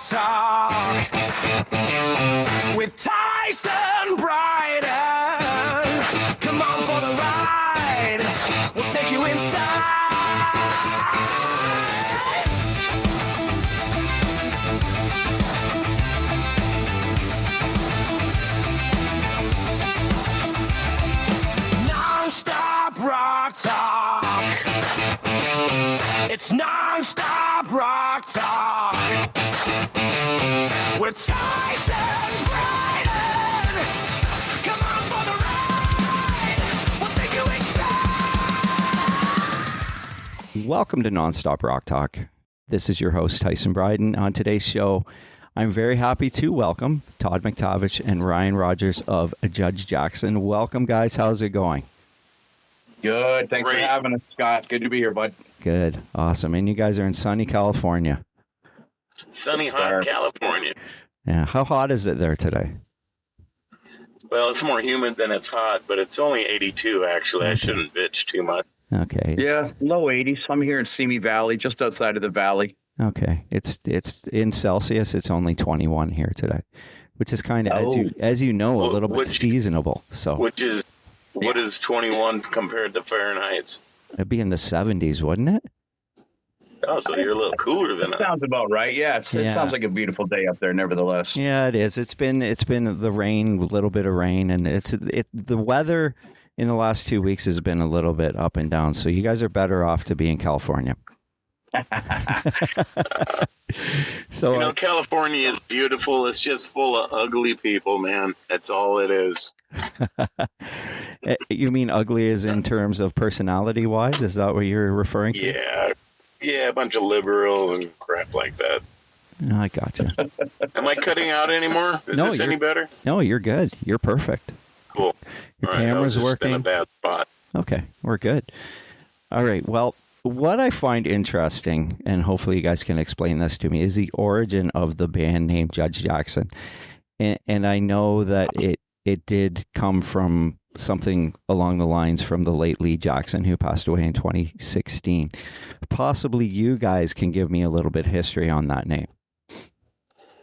Talk with Tyson Bryden. Come on for the ride. We'll take you inside. Non-stop rock talk. It's non-stop rock talk with Tyson Bryden. Come on for the ride. We'll take you inside. Welcome to Nonstop Rock Talk. This is your host, Tyson Bryden. On today's show, I'm very happy to welcome Todd McTavish and Ryan Rogers of Judge Jackson. Welcome, guys. How's it going? Good. Thanks for having us, Scott. Good to be here, bud. Good. Awesome. And you guys are in sunny California. Sunny, hot California. Yeah. How hot is it there today? Well, it's more humid than it's hot, but it's only 82, actually. Okay. I shouldn't bitch too much. Okay. Yeah, low 80s. I'm here in Simi Valley, just outside of the valley. Okay. It's in Celsius. It's only 21 here today, which is kind of, as you know, a little bit seasonable. So, what is 21 compared to Fahrenheit? It'd be in the 70s, wouldn't it? Oh, so you're a little cooler than that. Sounds about right. Yeah, it sounds like a beautiful day up there, nevertheless. Yeah, it is. It's been the rain, a little bit of rain, and the weather in the last 2 weeks has been a little bit up and down. So you guys are better off to be in California. So California is beautiful. It's just full of ugly people, man. That's all it is. You mean ugly as in terms of personality wise? Is that what you're referring to? Yeah, a bunch of liberals and crap like that. I gotcha. Am I cutting out anymore? Is this any better? No, you're good. You're perfect. Cool. Your camera's working. In a bad spot. Okay, we're good. All right. Well, what I find interesting, and hopefully you guys can explain this to me, is the origin of the band name Judge Jackson. And I know that it did come from something along the lines from the late Lee Jackson, who passed away in 2016. Possibly you guys can give me a little bit of history on that name.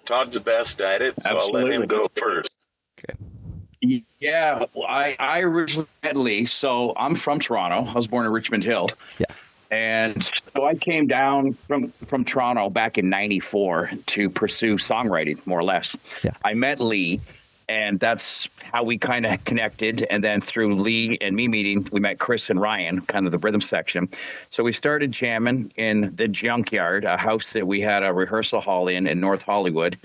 Todd's the best at it, so Absolutely. I'll let him go first. Okay. Yeah, I originally met Lee, so I'm from Toronto. I was born in Richmond Hill. Yeah. And so I came down from Toronto back in '94 to pursue songwriting, more or less. Yeah. I met Lee, and that's how we kind of connected. And then through Lee and me meeting, we met Chris and Ryan, kind of the rhythm section. So we started jamming in the Junkyard, a house that we had a rehearsal hall in North Hollywood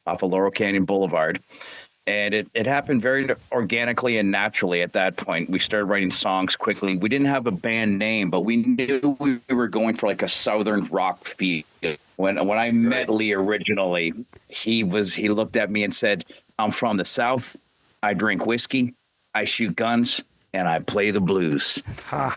off of Laurel Canyon Boulevard. And it happened very organically and naturally at that point. We started writing songs quickly. We didn't have a band name, but we knew we were going for like a southern rock feel. When I met Lee originally, he looked at me and said, "I'm from the South. I drink whiskey, I shoot guns, and I play the blues."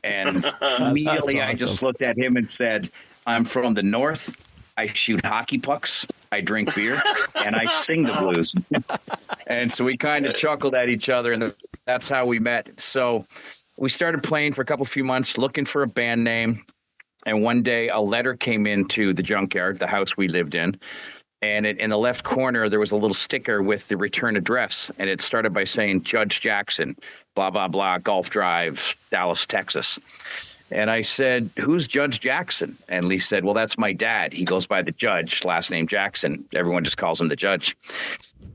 And immediately awesome. I just looked at him and said, "I'm from the North. I shoot hockey pucks, I drink beer, and I sing the blues." And so we kind of chuckled at each other, and that's how we met. So we started playing for a few months, looking for a band name. And one day a letter came into the Junkyard, the house we lived in. And in the left corner, there was a little sticker with the return address. And it started by saying Judge Jackson, blah, blah, blah, Gulf Drive, Dallas, Texas. And I said, "Who's Judge Jackson?" And Lee said, "Well, that's my dad. He goes by the Judge, last name Jackson. Everyone just calls him the Judge."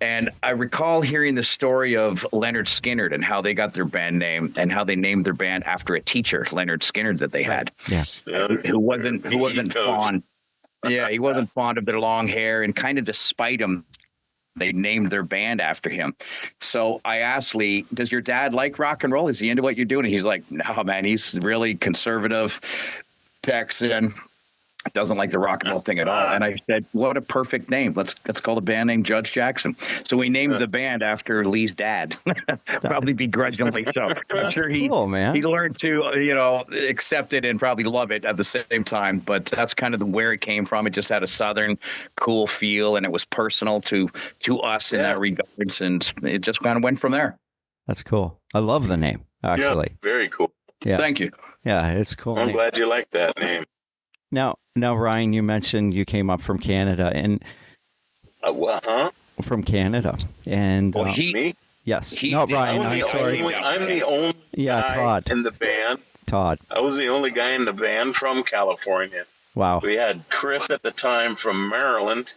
And I recall hearing the story of Leonard Skinner and how they got their band name and how they named their band after a teacher, Leonard Skinner, that they had, who wasn't fond. Yeah, he wasn't fond of their long hair, and kind of to spite him, they named their band after him. So I asked Lee, "Does your dad like rock and roll? Is he into what you're doing?" And he's like, "No, man, he's really conservative, Texan, doesn't like the rock and roll thing at all." And I said, "What a perfect name. Let's call the band name Judge Jackson." So we named the band after Lee's dad, probably begrudgingly so. I'm sure he learned to, accept it and probably love it at the same time. But that's kind of where it came from. It just had a Southern cool feel, and it was personal to us in that regards. And it just kind of went from there. That's cool. I love the name, actually. Yeah, very cool. Yeah. Thank you. Yeah, it's cool. I'm glad you like that name. Now, Ryan, you mentioned you came up from Canada, and What? Huh? from Canada. And Well, yes, he- not Ryan. I'm I'm sorry. I'm the only Yeah, guy Todd. in the band. Todd. I was the only guy in the band from California. Wow. We had Chris at the time from Maryland,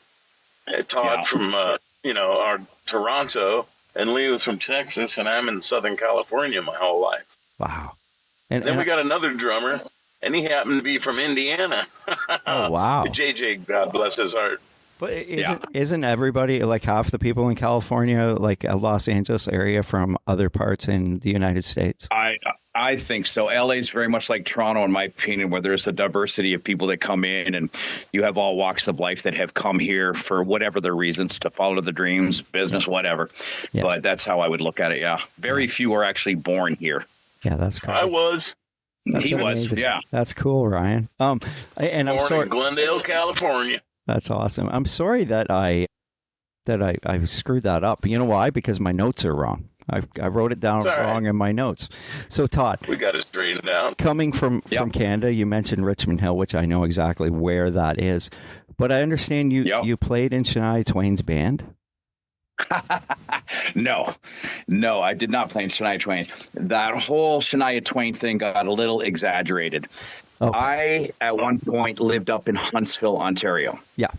Todd from our Toronto, and Lee was from Texas, and I'm in Southern California my whole life. Wow. Then we got another drummer, and he happened to be from Indiana. Oh, wow. JJ, God bless his heart. But isn't everybody, like half the people in California, like a Los Angeles area from other parts in the United States? I think so. LA is very much like Toronto, in my opinion, where there's a diversity of people that come in, and you have all walks of life that have come here for whatever their reasons, to follow their dreams, business, whatever. Yeah. But that's how I would look at it. Yeah. Very few are actually born here. Yeah, that's cool. I was. He was. Yeah. That's cool, Ryan. And I'm born sorry. in Glendale, California. That's awesome. I'm sorry that I screwed that up. You know why? Because my notes are wrong. I wrote it down wrong in my notes. So, Todd, we got it straightened out. Coming from Canada, you mentioned Richmond Hill, which I know exactly where that is. But I understand you played in Shania Twain's band. No, I did not play in Shania Twain. That whole Shania Twain thing got a little exaggerated. Okay. I, at one point, lived up in Huntsville, Ontario. Yeah.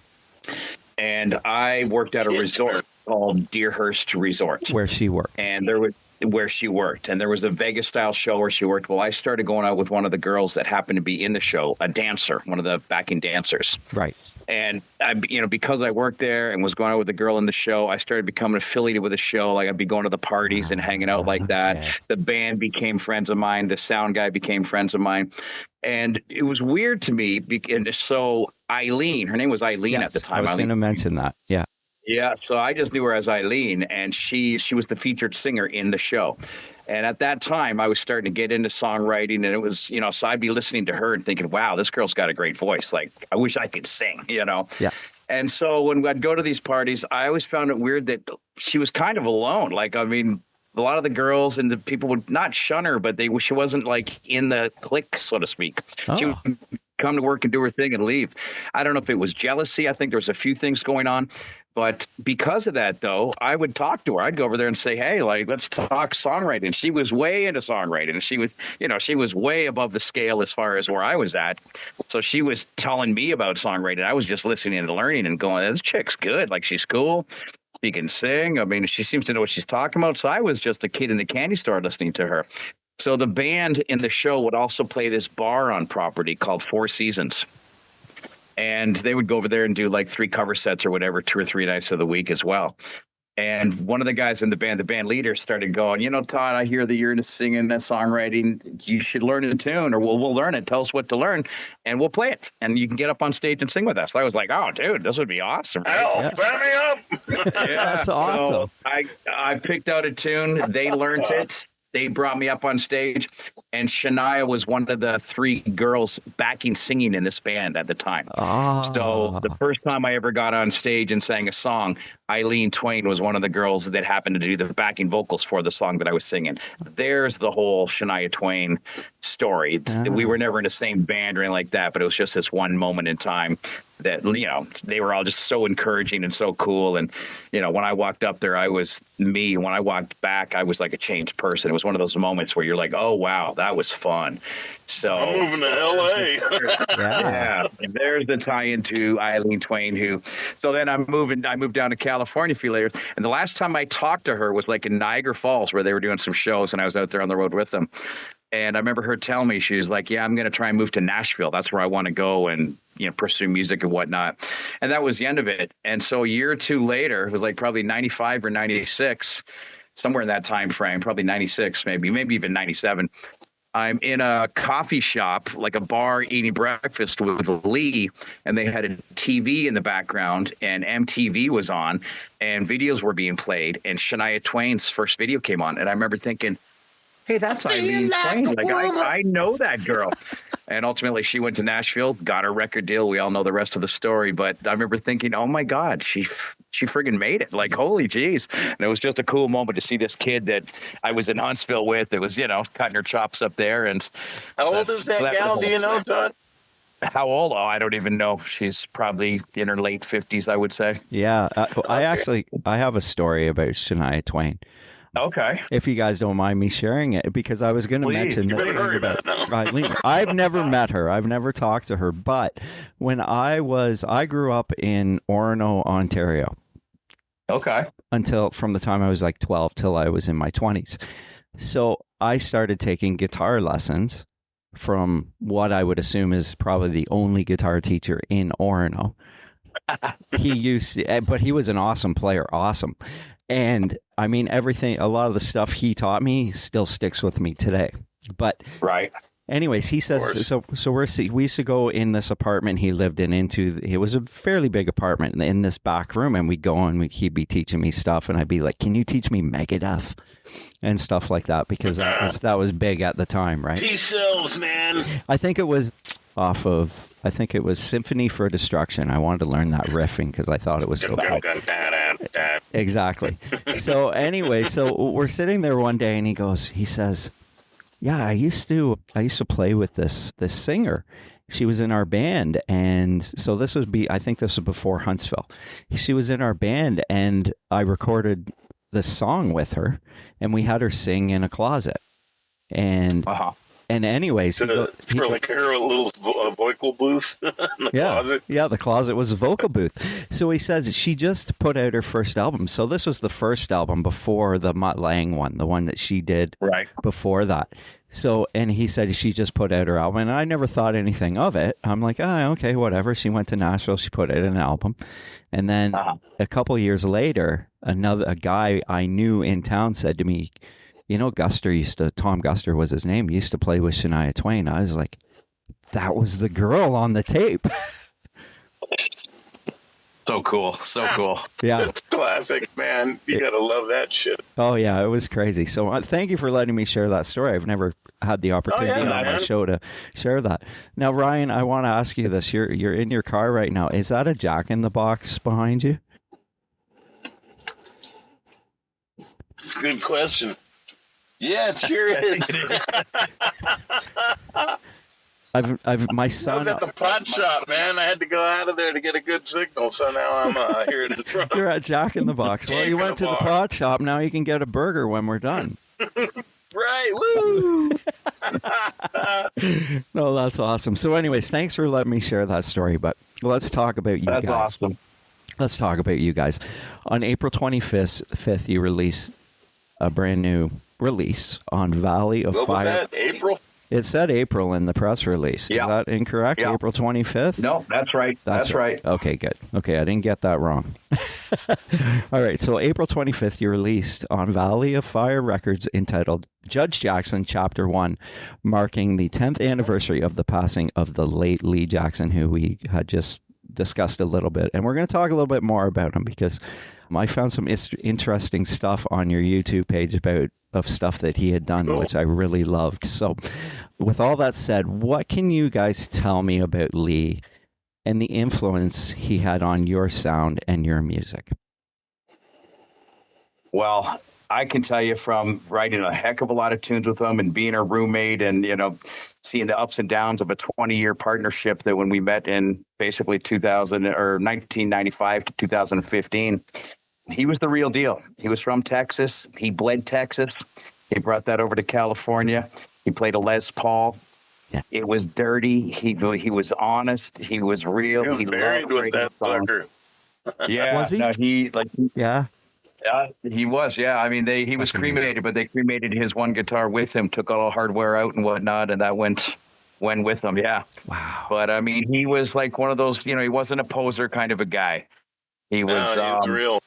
And I worked at a resort called Deerhurst Resort. Where she worked. And there was a Vegas style show where she worked. Well, I started going out with one of the girls that happened to be in the show, a dancer, one of the backing dancers. Right. And I, because I worked there and was going out with the girl in the show, I started becoming affiliated with the show. Like I'd be going to the parties and hanging out like that. Okay. The band became friends of mine. The sound guy became friends of mine. And it was weird to me. And so Eileen, her name was Eileen at the time. I was going to mention that. Yeah. Yeah, so I just knew her as Eileen, and she was the featured singer in the show. And at that time, I was starting to get into songwriting, and it was, so I'd be listening to her and thinking, wow, this girl's got a great voice. Like, I wish I could sing, Yeah. And so when I'd go to these parties, I always found it weird that she was kind of alone. Like, I mean, a lot of the girls and the people would not shun her, but she wasn't like in the clique, so to speak. Oh. She would come to work and do her thing and leave. I don't know if it was jealousy. I think there was a few things going on. But because of that, though, I would talk to her. I'd go over there and say, hey, like, let's talk songwriting. She was way into songwriting. She was, she was way above the scale as far as where I was at. So she was telling me about songwriting. I was just listening and learning and going, this chick's good. Like, she's cool. She can sing. I mean, she seems to know what she's talking about. So I was just a kid in the candy store listening to her. So the band in the show would also play this bar on property called Four Seasons. And they would go over there and do like 3 cover sets or whatever, 2 or 3 nights of the week as well. And one of the guys in the band leader, started going, Todd, I hear that you're into singing and songwriting. You should learn a tune, or we'll learn it. Tell us what to learn, and we'll play it. And you can get up on stage and sing with us. I was like, oh, dude, this would be awesome. Right? Sign me up. That's awesome. So I picked out a tune. They learned it. They brought me up on stage, and Shania was one of the 3 girls backing singing in this band at the time. Oh. So the first time I ever got on stage and sang a song, Eileen Twain was one of the girls that happened to do the backing vocals for the song that I was singing. There's the whole Shania Twain story. We were never in the same band or anything like that, but it was just this one moment in time that, they were all just so encouraging and so cool. And, when I walked up there, I was me. When I walked back, I was like a changed person. It was one of those moments where you're like, oh, wow, that was fun. So I'm moving to L.A. Yeah. There's the tie-in to Eileen Twain, so then I moved down to California a few later. And the last time I talked to her was like in Niagara Falls, where they were doing some shows, and I was out there on the road with them. And I remember her telling me, she was like, yeah, I'm going to try and move to Nashville. That's where I want to go and, pursue music and whatnot. And that was the end of it. And so a year or 2 later, it was like probably 95 or 96, somewhere in that time frame, probably 96, maybe even 97. I'm in a coffee shop, like a bar, eating breakfast with Lee, and they had a TV in the background, and MTV was on, and videos were being played, and Shania Twain's first video came on. And I remember thinking, hey, that's Eileen Twain. Like, I know that girl. And ultimately, she went to Nashville, got her record deal. We all know the rest of the story. But I remember thinking, oh, my God, she friggin' made it. Like, holy geez. And it was just a cool moment to see this kid that I was in Huntsville with. It was, cutting her chops up there. And how old is that gal? Do you know, Todd? How old? Oh, I don't even know. She's probably in her late 50s, I would say. Yeah, I have a story about Shania Twain. Okay. If you guys don't mind me sharing it, because I was going to mention you this better thing hurry about about it now. Eileen. I've never met her. I've never talked to her. But when I grew up in Orono, Ontario, Okay. until from the time I was like 12 till I was in my 20s. So I started taking guitar lessons from what I would assume is probably the only guitar teacher in Orono. But he was an awesome player, awesome. And I mean, a lot of the stuff he taught me still sticks with me today. But Right. anyways, he says, so we used to go in this apartment he lived in it was a fairly big apartment in this back room, and we'd go and he'd be teaching me stuff, and I'd be like, can you teach me Megadeth and stuff like that? Because that was big at the time, right? T-cells, man. I think it was Symphony for Destruction. I wanted to learn that riffing because I thought it was so cool. Exactly. So anyway, we're sitting there one day, and he says, yeah, I used to play with this singer. She was in our band, and so I think this was before Huntsville. She was in our band, and I recorded this song with her, and we had her sing in a closet. And and anyways, for like her little vocal booth in the closet. Yeah, the closet was a vocal booth. So he says she just put out her first album. So this was the first album before the Mutt Lange one, the one that she did before that. So, and he said she just put out her album, and I never thought anything of it. I'm like, okay, whatever. She went to Nashville, she put out an album. And then a couple years later, a guy I knew in town said to me, you know, Tom Guster was his name, used to play with Shania Twain. I was like, that was the girl on the tape. So cool. So cool. Yeah. That's classic, man. You got to love that shit. Oh, yeah. It was crazy. So thank you for letting me share that story. I've never had the opportunity on my show to share that. Now, Ryan, I want to ask you this. You're in your car right now. Is that a Jack in the Box behind you? That's a good question. Yeah, it sure is. My I son. was at the pot shop, man. I had to go out of there to get a good signal, so now I'm here in front. You're at Jack in the Box. Well, you went to the pot shop. Now you can get a burger when we're done. Right, woo! No, that's awesome. So anyways, thanks for letting me share that story, but let's talk about you guys. That's awesome. Let's talk about you guys. On April 25th, you released a brand new release on Valley of Fire. What was that, April? It said April in the press release. Is that incorrect? Yeah. April 25th? No, that's right. That's right. Okay, good. Okay, I didn't get that wrong. All right, so April 25th, you released on Valley of Fire Records entitled Judge Jackson, Chapter 1, marking the 10th anniversary of the passing of the late Lee Jackson, who we had just discussed a little bit. And we're going to talk a little bit more about him because I found some interesting stuff on your YouTube page of stuff that he had done, which I really loved. So with all that said, what can you guys tell me about Lee and the influence he had on your sound and your music? Well, I can tell you from writing a heck of a lot of tunes with him and being a roommate and, seeing the ups and downs of a 20-year partnership that when we met in basically 1995 to 2015, he was the real deal. He was from Texas. He bled Texas. He brought that over to California. He played a Les Paul. Yeah. It was dirty. He was honest. He was real. He married with that sucker. Yeah. Was he? No, Yeah. He was, yeah. I mean, he was cremated, but they cremated his one guitar with him, took all the hardware out and whatnot, and that went with him, yeah. Wow. But, I mean, he was like one of those, he wasn't a poser kind of a guy. He was real.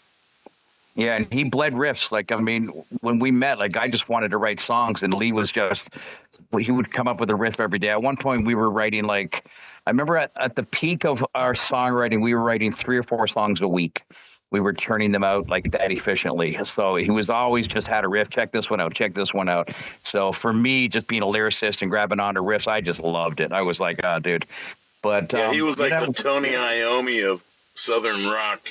Yeah, and he bled riffs. Like, I mean, when we met, like, I just wanted to write songs, and Lee was he would come up with a riff every day. At one point, we were writing, like, I remember at the peak of our songwriting, we were writing 3 or 4 songs a week. We were turning them out like that efficiently. So he was always just had a riff. Check this one out. Check this one out. So for me, just being a lyricist and grabbing onto riffs, I just loved it. I was like, dude. But he was like the Tony Iommi of Southern rock,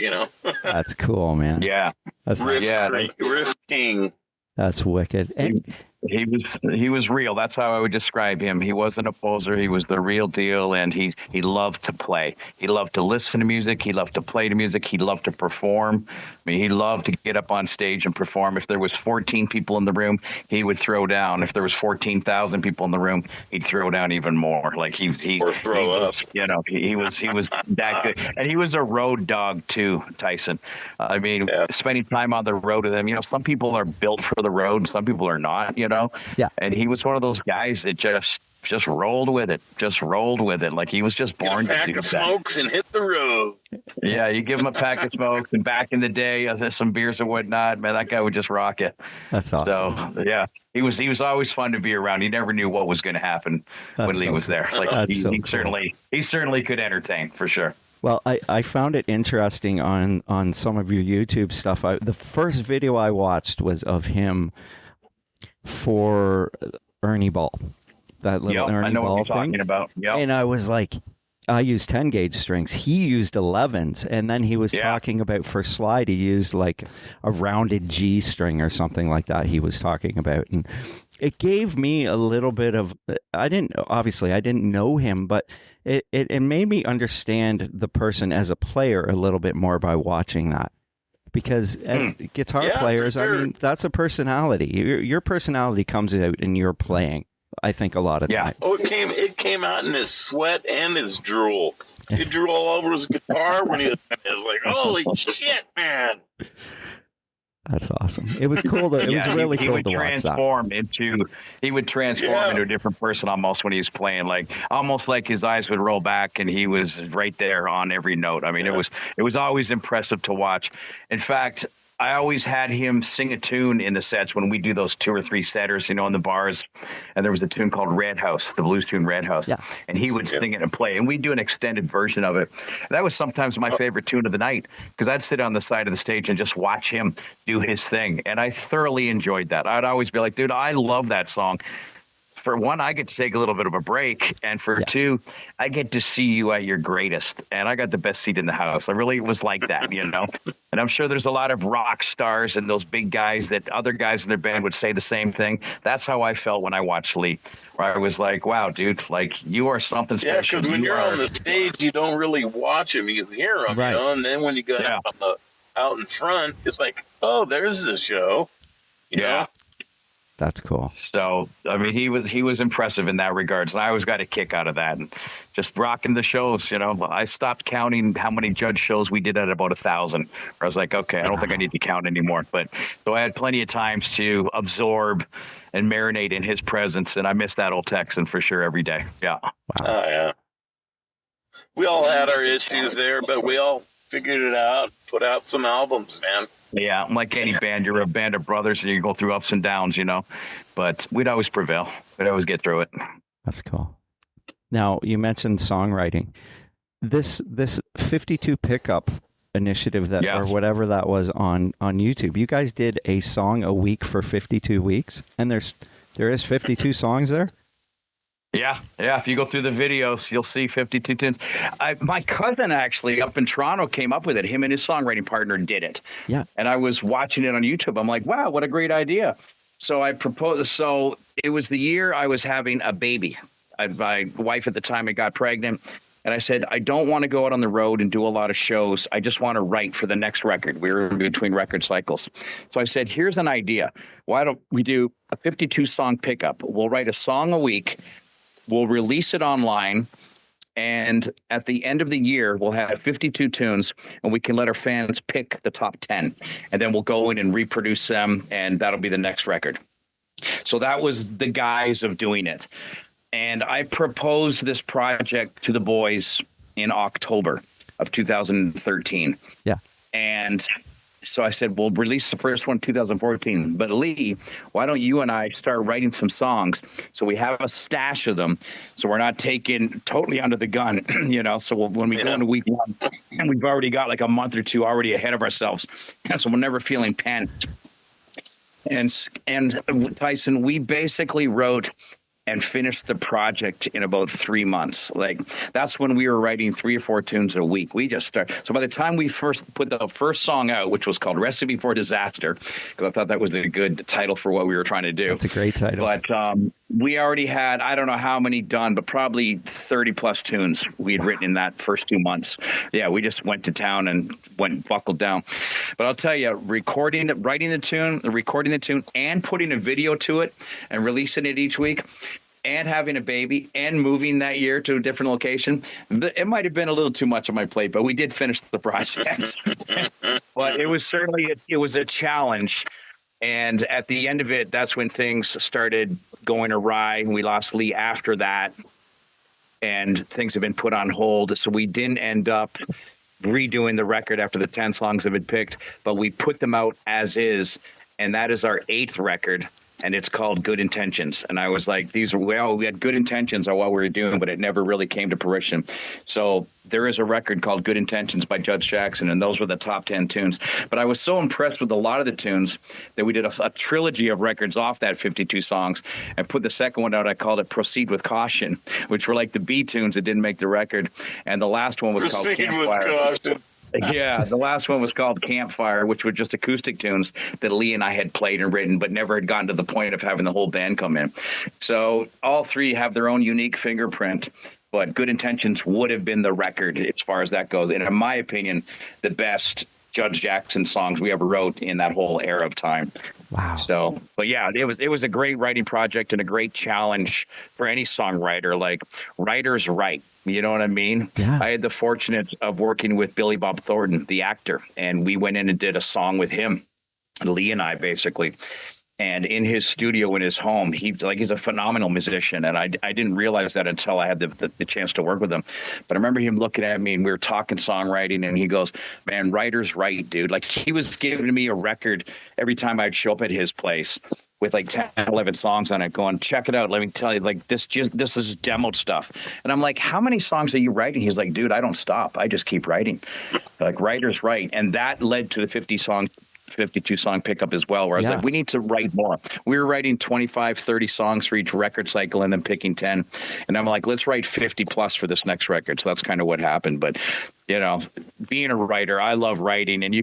That's cool, man. Yeah. That's Riff King. That's wicked. And He was real. That's how I would describe him. He wasn't a poser. He was the real deal, and he loved to play. He loved to listen to music. He loved to play to music. He loved to perform. I mean, he loved to get up on stage and perform. If there was 14 people in the room, he would throw down. If there was 14,000 people in the room, he'd throw down even more. Like he was, you know, he was that good, and he was a road dog too, Tyson. I mean, spending time on the road with him. You know, some people are built for the road, some people are not. You know, and he was one of those guys that just rolled with it, like he was just born to do that. Pack of smokes and hit the road. Yeah, you give him a pack of smokes, and back in the day, some beers and whatnot, man, that guy would just rock it. That's awesome. So yeah, he was always fun to be around. You never knew what was going to happen when Lee was there. Like he certainly could entertain for sure. Well, I found it interesting on some of your YouTube stuff. The first video I watched was of him for Ernie Ball, that little Ernie I know Ball what you're thing. talking about. Yep. And I was like, I used 10 gauge strings. He used 11s. And then he was talking about for slide, he used like a rounded G string or something like that he was talking about. And it gave me a little bit of, I didn't know him, but it made me understand the person as a player a little bit more by watching that. Because as guitar players, sure. I mean, that's a personality. Your personality comes out in your playing, I think, a lot of times. Oh, it came out in his sweat and his drool. He drew all over his guitar when he was like, holy shit, man. That's awesome. It was cool. It was really cool to watch that. He would transform into a different person almost when he was playing, like almost like his eyes would roll back and he was right there on every note. I mean, it was always impressive to watch. In fact, I always had him sing a tune in the sets when we do those 2 or 3 setters, you know, in the bars. And there was a tune called Red House, the blues tune Red House. Yeah. And he would sing it and play. And we'd do an extended version of it. That was sometimes my favorite tune of the night because I'd sit on the side of the stage and just watch him do his thing. And I thoroughly enjoyed that. I'd always be like, dude, I love that song. For one, I get to take a little bit of a break. And for two, I get to see you at your greatest. And I got the best seat in the house. I really was like that, you know. And I'm sure there's a lot of rock stars and those big guys that other guys in their band would say the same thing. That's how I felt when I watched Lee. Where I was like, wow, dude, like you are something special. Yeah, because when you're on the stage, you don't really watch him. You hear him, you know. And then when you go out in front, it's like, oh, there's the show. You know? That's cool. So, I mean, he was impressive in that regards. And I always got a kick out of that. And just rocking the shows, you know. I stopped counting how many Judge shows we did at about 1,000. I was like, okay, I don't think I need to count anymore. But so I had plenty of times to absorb and marinate in his presence. And I miss that old Texan for sure every day. Yeah. Wow. Oh, yeah. We all had our issues there, but we all figured it out, put out some albums, man. Yeah, like any band, you're a band of brothers and you go through ups and downs, you know, but we'd always prevail. We'd always get through it. That's cool. Now, you mentioned songwriting. This 52 pickup initiative that or whatever that was on YouTube, you guys did a song a week for 52 weeks, and there is 52 songs there? Yeah. If you go through the videos, you'll see 52 tunes. My cousin actually up in Toronto came up with it. Him and his songwriting partner did it. Yeah. And I was watching it on YouTube. I'm like, wow, what a great idea. So I proposed. So it was the year I was having a baby. My wife at the time had got pregnant. And I said, I don't want to go out on the road and do a lot of shows. I just want to write for the next record. We were in between record cycles. So I said, here's an idea. Why don't we do a 52 song pickup? We'll write a song a week. We'll release it online, and at the end of the year, we'll have 52 tunes, and we can let our fans pick the top 10, and then we'll go in and reproduce them, and that'll be the next record. So that was the guise of doing it. And I proposed this project to the boys in October of 2013. Yeah. And so I said, we'll release the first one in 2014. But Lee, why don't you and I start writing some songs so we have a stash of them so we're not taken totally under the gun, you know? So when we go into week one, and we've already got like a month or two already ahead of ourselves. And so we're never feeling panicked. And Tyson, we basically wrote and finished the project in about 3 months. Like, that's when we were writing 3 or 4 tunes a week. We just started. So by the time we first put the first song out, which was called Recipe for Disaster, because I thought that was a good title for what we were trying to do. That's a great title. But we already had, I don't know how many done, but probably 30 plus tunes we had written in that first 2 months. Yeah, we just went to town and buckled down. But I'll tell you, writing the tune, and putting a video to it and releasing it each week, and having a baby and moving that year to a different location, it might have been a little too much on my plate, but we did finish the project. But it was certainly a challenge. And at the end of it, that's when things started going awry. We lost Lee after that, and things have been put on hold. So we didn't end up redoing the record after the 10 songs have been picked, but we put them out as is. And that is our 8th record. And it's called Good Intentions. And I was like, we had good intentions on what we were doing, but it never really came to fruition. So there is a record called Good Intentions by Judge Jackson, and those were the top 10 tunes. But I was so impressed with a lot of the tunes that we did a trilogy of records off that 52 songs and put the second one out. I called it Proceed with Caution, which were like the B tunes that didn't make the record. And the last one was called Campfire. Yeah, the last one was called Campfire, which were just acoustic tunes that Lee and I had played and written, but never had gotten to the point of having the whole band come in. So all 3 have their own unique fingerprint, but Good Intentions would have been the record as far as that goes. And in my opinion, the best Judge Jackson songs we ever wrote in that whole era of time. Wow. So, but yeah, it was a great writing project and a great challenge for any songwriter. Like, writers write. You know what I mean? Yeah. I had the fortunate of working with Billy Bob Thornton, the actor, and we went in and did a song with him, Lee and I, basically. And in his studio in his home, he's a phenomenal musician, and I didn't realize that until I had the chance to work with him. But I remember him looking at me, and we were talking songwriting, and he goes, "Man, writers write, dude." Like, he was giving me a record every time I'd show up at his place with like 10, 11 songs on it, going, "Check it out. Let me tell you, like, this is demoed stuff." And I'm like, "How many songs are you writing?" He's like, "Dude, I don't stop. I just keep writing." Like, writers write. And that led to the 52 song pickup as well, where I was like, we need to write more. We were writing 25, 30 songs for each record cycle and then picking 10. And I'm like, let's write 50 plus for this next record. So that's kind of what happened. But, you know, being a writer, I love writing, and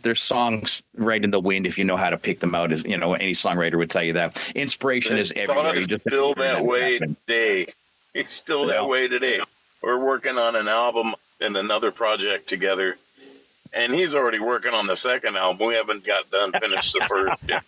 there's songs right in the wind if you know how to pick them out. As you know, any songwriter would tell you that. Inspiration is everywhere. It's still that way today. It's still that way today. We're working on an album and another project together. And he's already working on the second album. We haven't finished the first yet.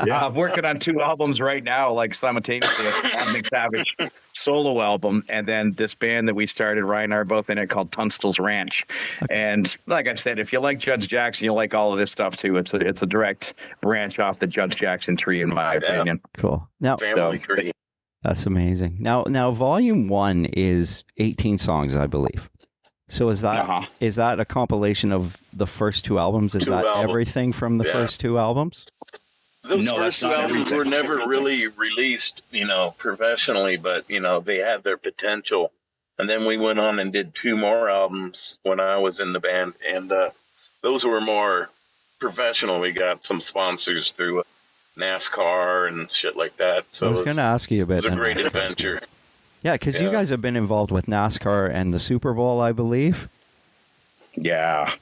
Yeah, I'm working on 2 albums right now, like simultaneously. Todd McTavish solo album, and then this band that we started, Ryan and I are both in it, called Tunstall's Ranch. And like I said, if you like Judge Jackson, you'll like all of this stuff too. It's a direct branch off the Judge Jackson tree, in my opinion. Cool. Now, family tree. That's amazing. Now, Volume 1 is 18 songs, I believe. So is that a compilation of the first 2 albums? Is that everything from the first 2 albums? Those first 2 albums were never really released, professionally, but, they had their potential. And then we went on and did 2 more albums when I was in the band. And those were more professional. We got some sponsors through NASCAR and shit like that. So I was going to ask you a bit. It was a great adventure. Yeah, because you guys have been involved with NASCAR and the Super Bowl, I believe. Yeah.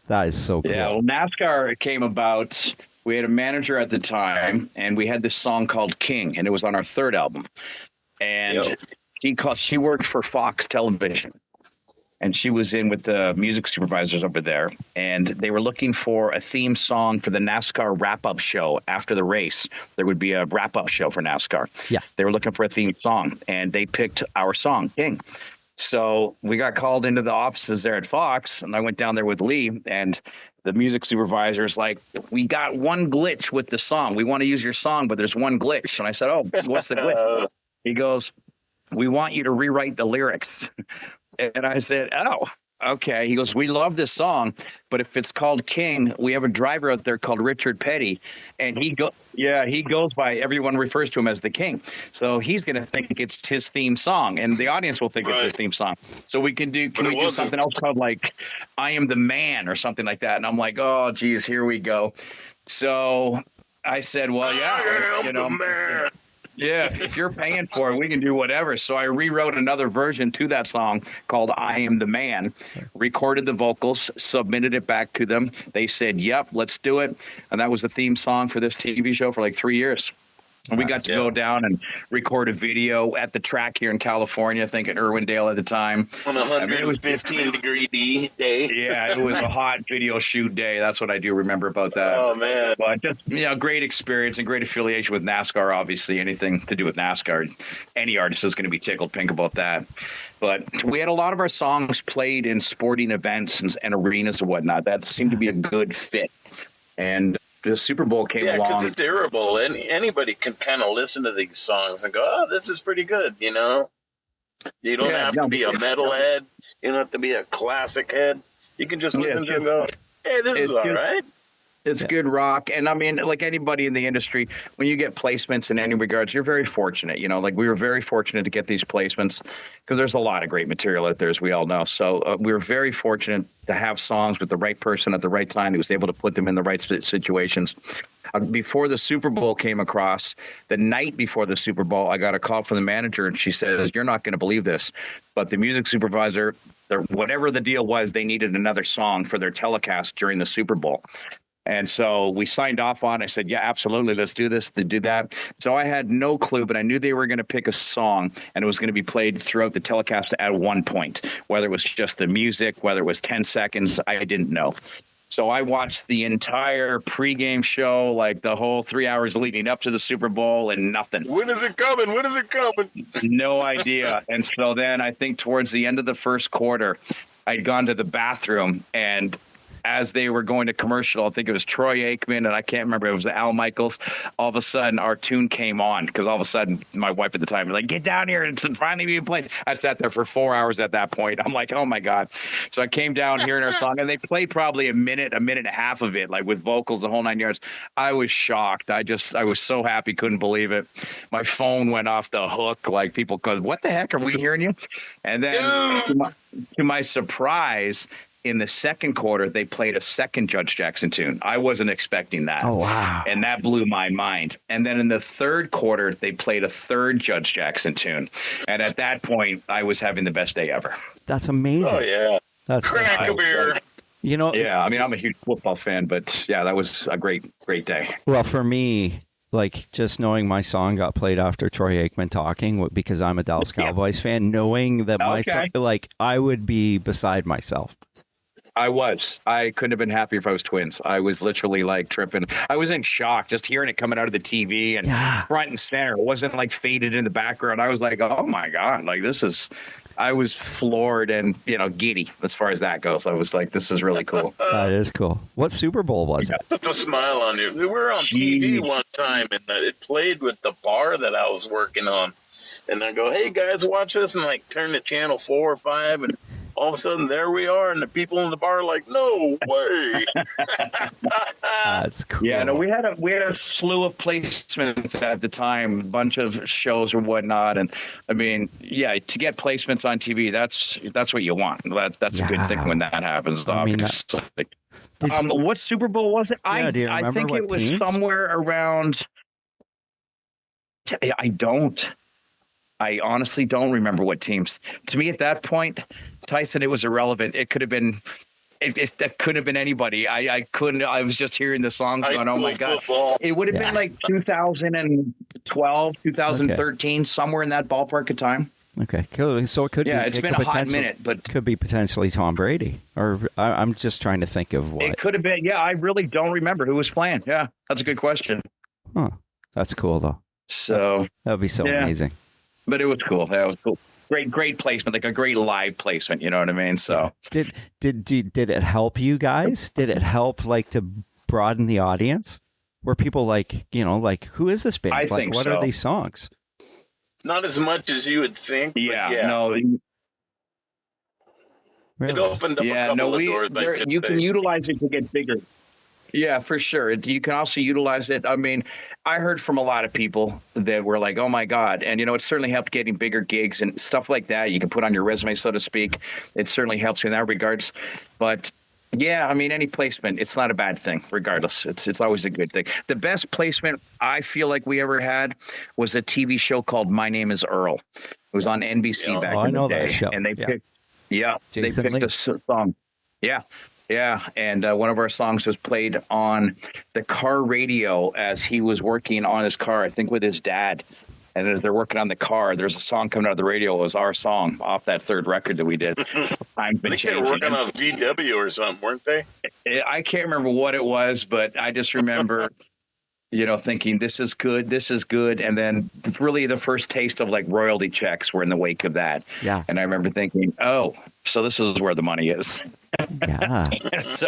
That is so cool. Yeah, well, NASCAR came about. We had a manager at the time, and we had this song called King, and it was on our 3rd album. And she worked for Fox Television, and she was in with the music supervisors over there, and they were looking for a theme song for the NASCAR wrap-up show. After the race, there would be a wrap-up show for NASCAR. Yeah. They were looking for a theme song, and they picked our song, King. So we got called into the offices there at Fox, and I went down there with Lee, and the music supervisor's like, "We got one glitch with the song. We want to use your song, but there's one glitch." And I said, "Oh, what's the glitch?" He goes, "We want you to rewrite the lyrics." And I said, "Oh, okay." He goes, "We love this song, but if it's called King, we have a driver out there called Richard Petty, and he goes by, everyone refers to him as the King. So he's going to think it's his theme song, and the audience will think it's his theme song. So we can we do something else called like I Am the Man or something like that." And I'm like, "Oh, geez, here we go." So I said, "Well, yeah, I am the man. Yeah, if you're paying for it, we can do whatever. So I rewrote another version to that song called I Am the Man, recorded the vocals, submitted it back to them. They said, yep, let's do it. And that was the theme song for this TV show for like 3 years. And we got to go down and record a video at the track here in California, I think in Irwindale at the time. On a 115-degree day. Yeah, it was a hot video shoot day. That's what I do remember about that. Oh, man. But just, great experience and great affiliation with NASCAR, obviously. Anything to do with NASCAR, any artist is going to be tickled pink about that. But we had a lot of our songs played in sporting events and arenas and whatnot. That seemed to be a good fit. And the Super Bowl came along. Yeah, because it's durable. Anybody can kind of listen to these songs and go, oh, this is pretty good, You don't have to be a metalhead. You don't have to be a classic head. You can just listen to it and go, hey, this is all right. It's good rock. And I mean, like anybody in the industry, when you get placements in any regards, you're very fortunate. Like we were very fortunate to get these placements because there's a lot of great material out there, as we all know. So we were very fortunate to have songs with the right person at the right time who was able to put them in the right situations. Before the Super Bowl came across, the night before the Super Bowl, I got a call from the manager and she says, you're not going to believe this, but the music supervisor, whatever the deal was, they needed another song for their telecast during the Super Bowl. And so we signed off on it. I said, yeah, absolutely. Let's do this, to do that. So I had no clue, but I knew they were going to pick a song and it was going to be played throughout the telecast at one point, whether it was just the music, whether it was 10 seconds, I didn't know. So I watched the entire pregame show, like the whole 3 hours leading up to the Super Bowl and nothing. When is it coming? When is it coming? No idea. And so then I think towards the end of the first quarter, I'd gone to the bathroom and as they were going to commercial, I think it was Troy Aikman, and I can't remember, it was Al Michaels. All of a sudden, our tune came on because all of a sudden, my wife at the time was like, get down here. It's finally being played. I sat there for 4 hours at that point. I'm like, oh, my God. So I came down hearing our song, and they played probably a minute and a half of it, like with vocals, the whole 9 yards. I was shocked. I was so happy, couldn't believe it. My phone went off the hook, like people go, what the heck, are we hearing you? And then to my surprise, in the second quarter, they played a second Judge Jackson tune. I wasn't expecting that. Oh, wow. And that blew my mind. And then in the third quarter, they played a third Judge Jackson tune. And at that point, I was having the best day ever. That's amazing. Oh, yeah. That's crack a beer. Yeah, I mean, I'm a huge football fan, but yeah, that was a great day. Well, for me, like just knowing my song got played after Troy Aikman talking because I'm a Dallas Cowboys fan, knowing that my song, like I would be beside myself. I couldn't have been happier if I was Twins. I was literally like tripping. I was in shock just hearing it coming out of the TV and front and center. It wasn't like faded in the background. I was like, oh my God, like I was floored and, giddy as far as that goes. I was like, this is really cool. That is cool. What Super Bowl was it? That's a smile on you. We were on TV one time and it played with the bar that I was working on. And I go, hey guys, watch this, and like turn to channel 4 or 5 and all of a sudden, there we are, and the people in the bar are like, "No way!" That's cool. Yeah, no, we had a slew of placements at the time, a bunch of shows or whatnot, and I mean, yeah, to get placements on TV, that's what you want. That's a good thing when that happens. Obviously. What Super Bowl was it? Yeah, do you remember I think it was teams? Somewhere around. I don't. I honestly don't remember what teams. To me, at that point, Tyson, it was irrelevant. It could have been, if that could have been anybody. I couldn't. I was just hearing the songs going, oh my God. Football. It would have been like 2012, 2013, somewhere in that ballpark of time. Okay, cool. So it could be. Yeah, it's been a hot minute, but could be potentially Tom Brady. Or I'm just trying to think of what it could have been. Yeah, I really don't remember who was playing. Yeah, that's a good question. Oh, that's cool though. So that would be so amazing. But it was cool. That was cool. Great placement, like a great live placement. You know what I mean? So did it help you guys? Did it help like to broaden the audience? Were people like, who is this band? I like, think what are these songs? Not as much as you would think. Yeah. No. It opened up a couple of doors. You can utilize it to get bigger. Yeah, for sure. You can also utilize it. I mean, I heard from a lot of people that were like, oh, my God. And, it certainly helped getting bigger gigs and stuff like that. You can put on your resume, so to speak. It certainly helps you in that regards. But Yeah, I mean, any placement, it's not a bad thing, regardless. It's always a good thing. The best placement I feel like we ever had was a TV show called My Name is Earl. It was on NBC back I in the know day. that show. And they Yeah. picked, Jason they picked Lee. a song. Yeah, yeah. And one of our songs was played on the car radio as he was working on his car, I think with his dad. And as they're working on the car, there's a song coming out of the radio. It was our song off that third record that we did. I think they were working on VW or something, weren't they? I can't remember what it was, but I just remember, thinking this is good. And then really the first taste of like royalty checks were in the wake of that. Yeah. And I remember thinking, oh, so this is where the money is. Yeah. So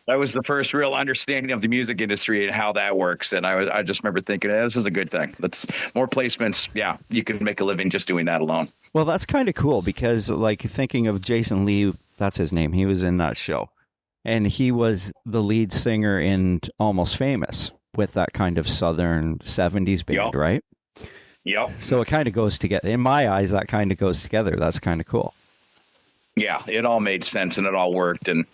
that was the first real understanding of the music industry and how that works. And I just remember thinking, this is a good thing. That's more placements. Yeah, you can make a living just doing that alone. Well, that's kind of cool because, like, thinking of Jason Lee, that's his name. He was in that show, and he was the lead singer in Almost Famous with that kind of Southern 70s band, Yep. right? Yep. So it kind of goes together. In my eyes, that kind of goes together. That's kind of cool. Yeah, it all made sense and it all worked. And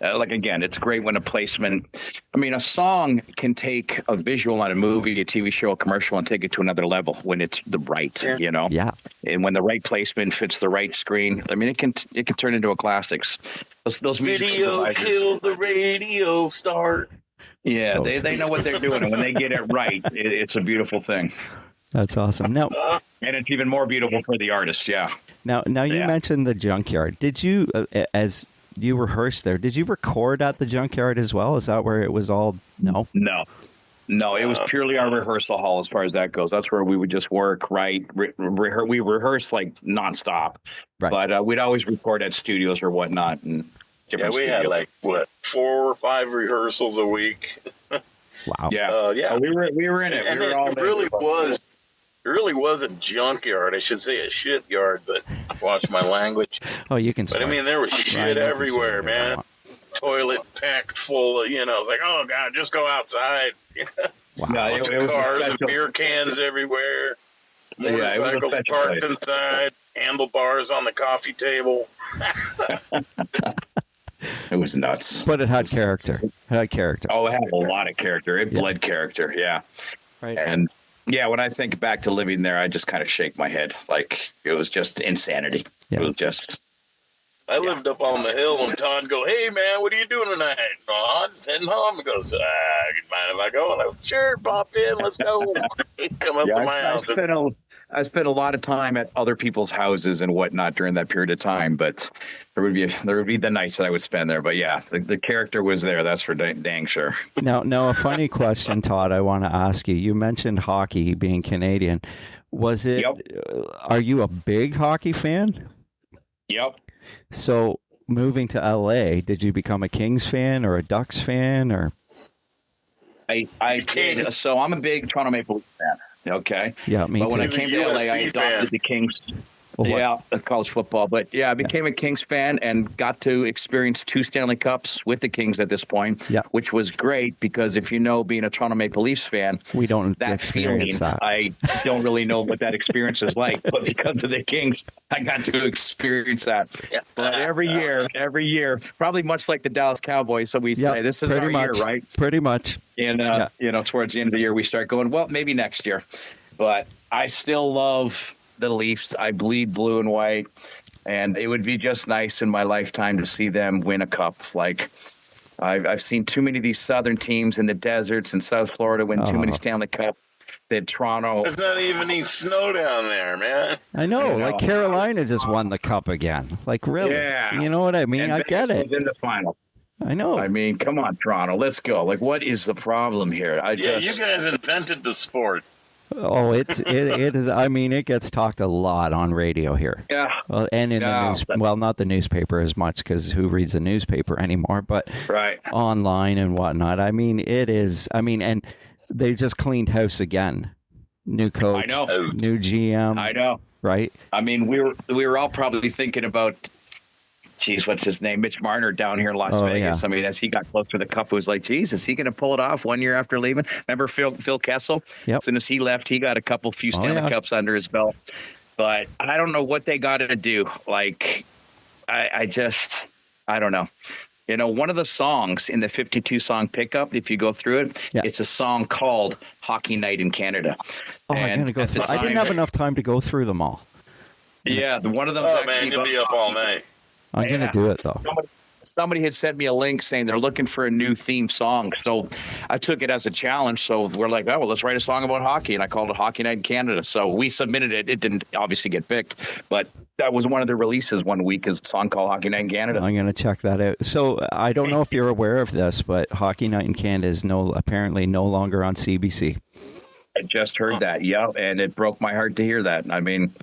again, it's great when a placement, a song can take a visual on a movie, a TV show, a commercial, and take it to another level when it's the right, Yeah. And when the right placement fits the right screen, it can turn into a classics. Those music Video supervisors- killed the radio star. Yeah, So they know what they're doing. And when they get it right, it's a beautiful thing. That's awesome. Now, And it's even more beautiful for the artist. Yeah. now you Yeah. mentioned the junkyard. Did you, as you rehearsed there, did you record at the junkyard as well? Is that where it was all? No. No, it was purely our rehearsal hall as far as that goes. That's where we would just work, right? We rehearsed like nonstop, Right. but we'd always record at studios or whatnot. And Yeah, different we had studios. 4 or 5 rehearsals a week. Wow. Yeah, Yeah. we were in it. And we were all it there. really was a junkyard. I should say a shit yard, but watch my language. Oh, you can. But I mean, there was Ryan, shit you can say everywhere, whatever you man. want. Toilet packed full of, it's like, oh God, just go outside. Wow. Yeah, it was a Cars and special- beer cans everywhere. Yeah, it was a Motorcycles special parked place. inside. Handlebars on the coffee table. It was nuts. But it had character. It had character. Oh, it had a lot of character. It bled character. Yeah. Right. And yeah, when I think back to living there, I just kind of shake my head. Like it was just insanity. Yeah. It was just. I lived up on the hill and Todd go, hey man, what are you doing tonight? Oh, I'm just heading home. He goes, mind if I go? And I go, sure, pop in, let's go. He'd come up to my house. I spent a lot of time at other people's houses and whatnot during that period of time, but there would be the nights that I would spend there. But yeah, the character was there. That's for dang sure. Now, a funny question, Todd. I want to ask you. You mentioned hockey being Canadian. Was it? Yep. Are you a big hockey fan? Yep. So, moving to LA, did you become a Kings fan or a Ducks fan or? I did. So I'm a big Toronto Maple Leafs fan. Okay. Yeah, me But too. when I came to LA, I USC adopted fan. the Kings. Well, what- Yeah, college football. But yeah, I became a Kings fan and got to experience 2 Stanley Cups with the Kings at this point, Yeah. which was great because if you know, being a Toronto Maple Leafs fan, We don't that feeling, experience that. I don't really know what that experience is like, but because of the Kings, I got to experience that. But every year, probably much like the Dallas Cowboys, so we Yep, say, this is pretty our much, year, right? Pretty much. And, towards the end of the year, we start going, well, maybe next year. But I still love the Leafs. I bleed blue and white. And it would be just nice in my lifetime to see them win a cup. Like, I've seen too many of these southern teams in the deserts in South Florida win too many Stanley Cups. That Toronto. There's not even any snow down there, man. I know. You Like know. Carolina just won the cup again. Like really? Yeah. You know what I mean? and I get Vegas it. was in the final. I know. I mean, come on, Toronto. Let's go. Like, what is the problem here? Yeah, you guys invented the sport. Oh, it is. I mean, it gets talked a lot on radio here. Yeah. Well, and in the No, news. but- Well, not the newspaper as much because who reads the newspaper anymore? But Right. online and whatnot. I mean, it is. I mean, and they just cleaned house again. New coach. I know. New GM. I know. Right. I mean, we were all probably thinking about, geez, what's his name? Mitch Marner down here in Las Oh, Vegas. yeah. I mean, as he got close to the cup, it was like, geez, is he going to pull it off 1 year after leaving? Remember Phil Kessel? Yep. As soon as he left, he got a few Stanley yeah. Cups under his belt. But I don't know what they got to do. Like, I don't know. You know, one of the songs in the 52 song pickup, if you go through it, it's a song called Hockey Night in Canada. Oh, I'm going to go through. I didn't have enough time to go through them all. Yeah, one of them's Oh, actually man, you'll be up all night. I'm going to do it, though. Somebody had sent me a link saying they're looking for a new theme song. So I took it as a challenge. So we're like, oh, well, let's write a song about hockey. And I called it Hockey Night in Canada. So we submitted it. It didn't obviously get picked, but that was one of the releases one week, is a song called Hockey Night in Canada. I'm going to check that out. So I don't know if you're aware of this, but Hockey Night in Canada is apparently no longer on CBC. I just heard that. Yeah. And it broke my heart to hear that. I mean,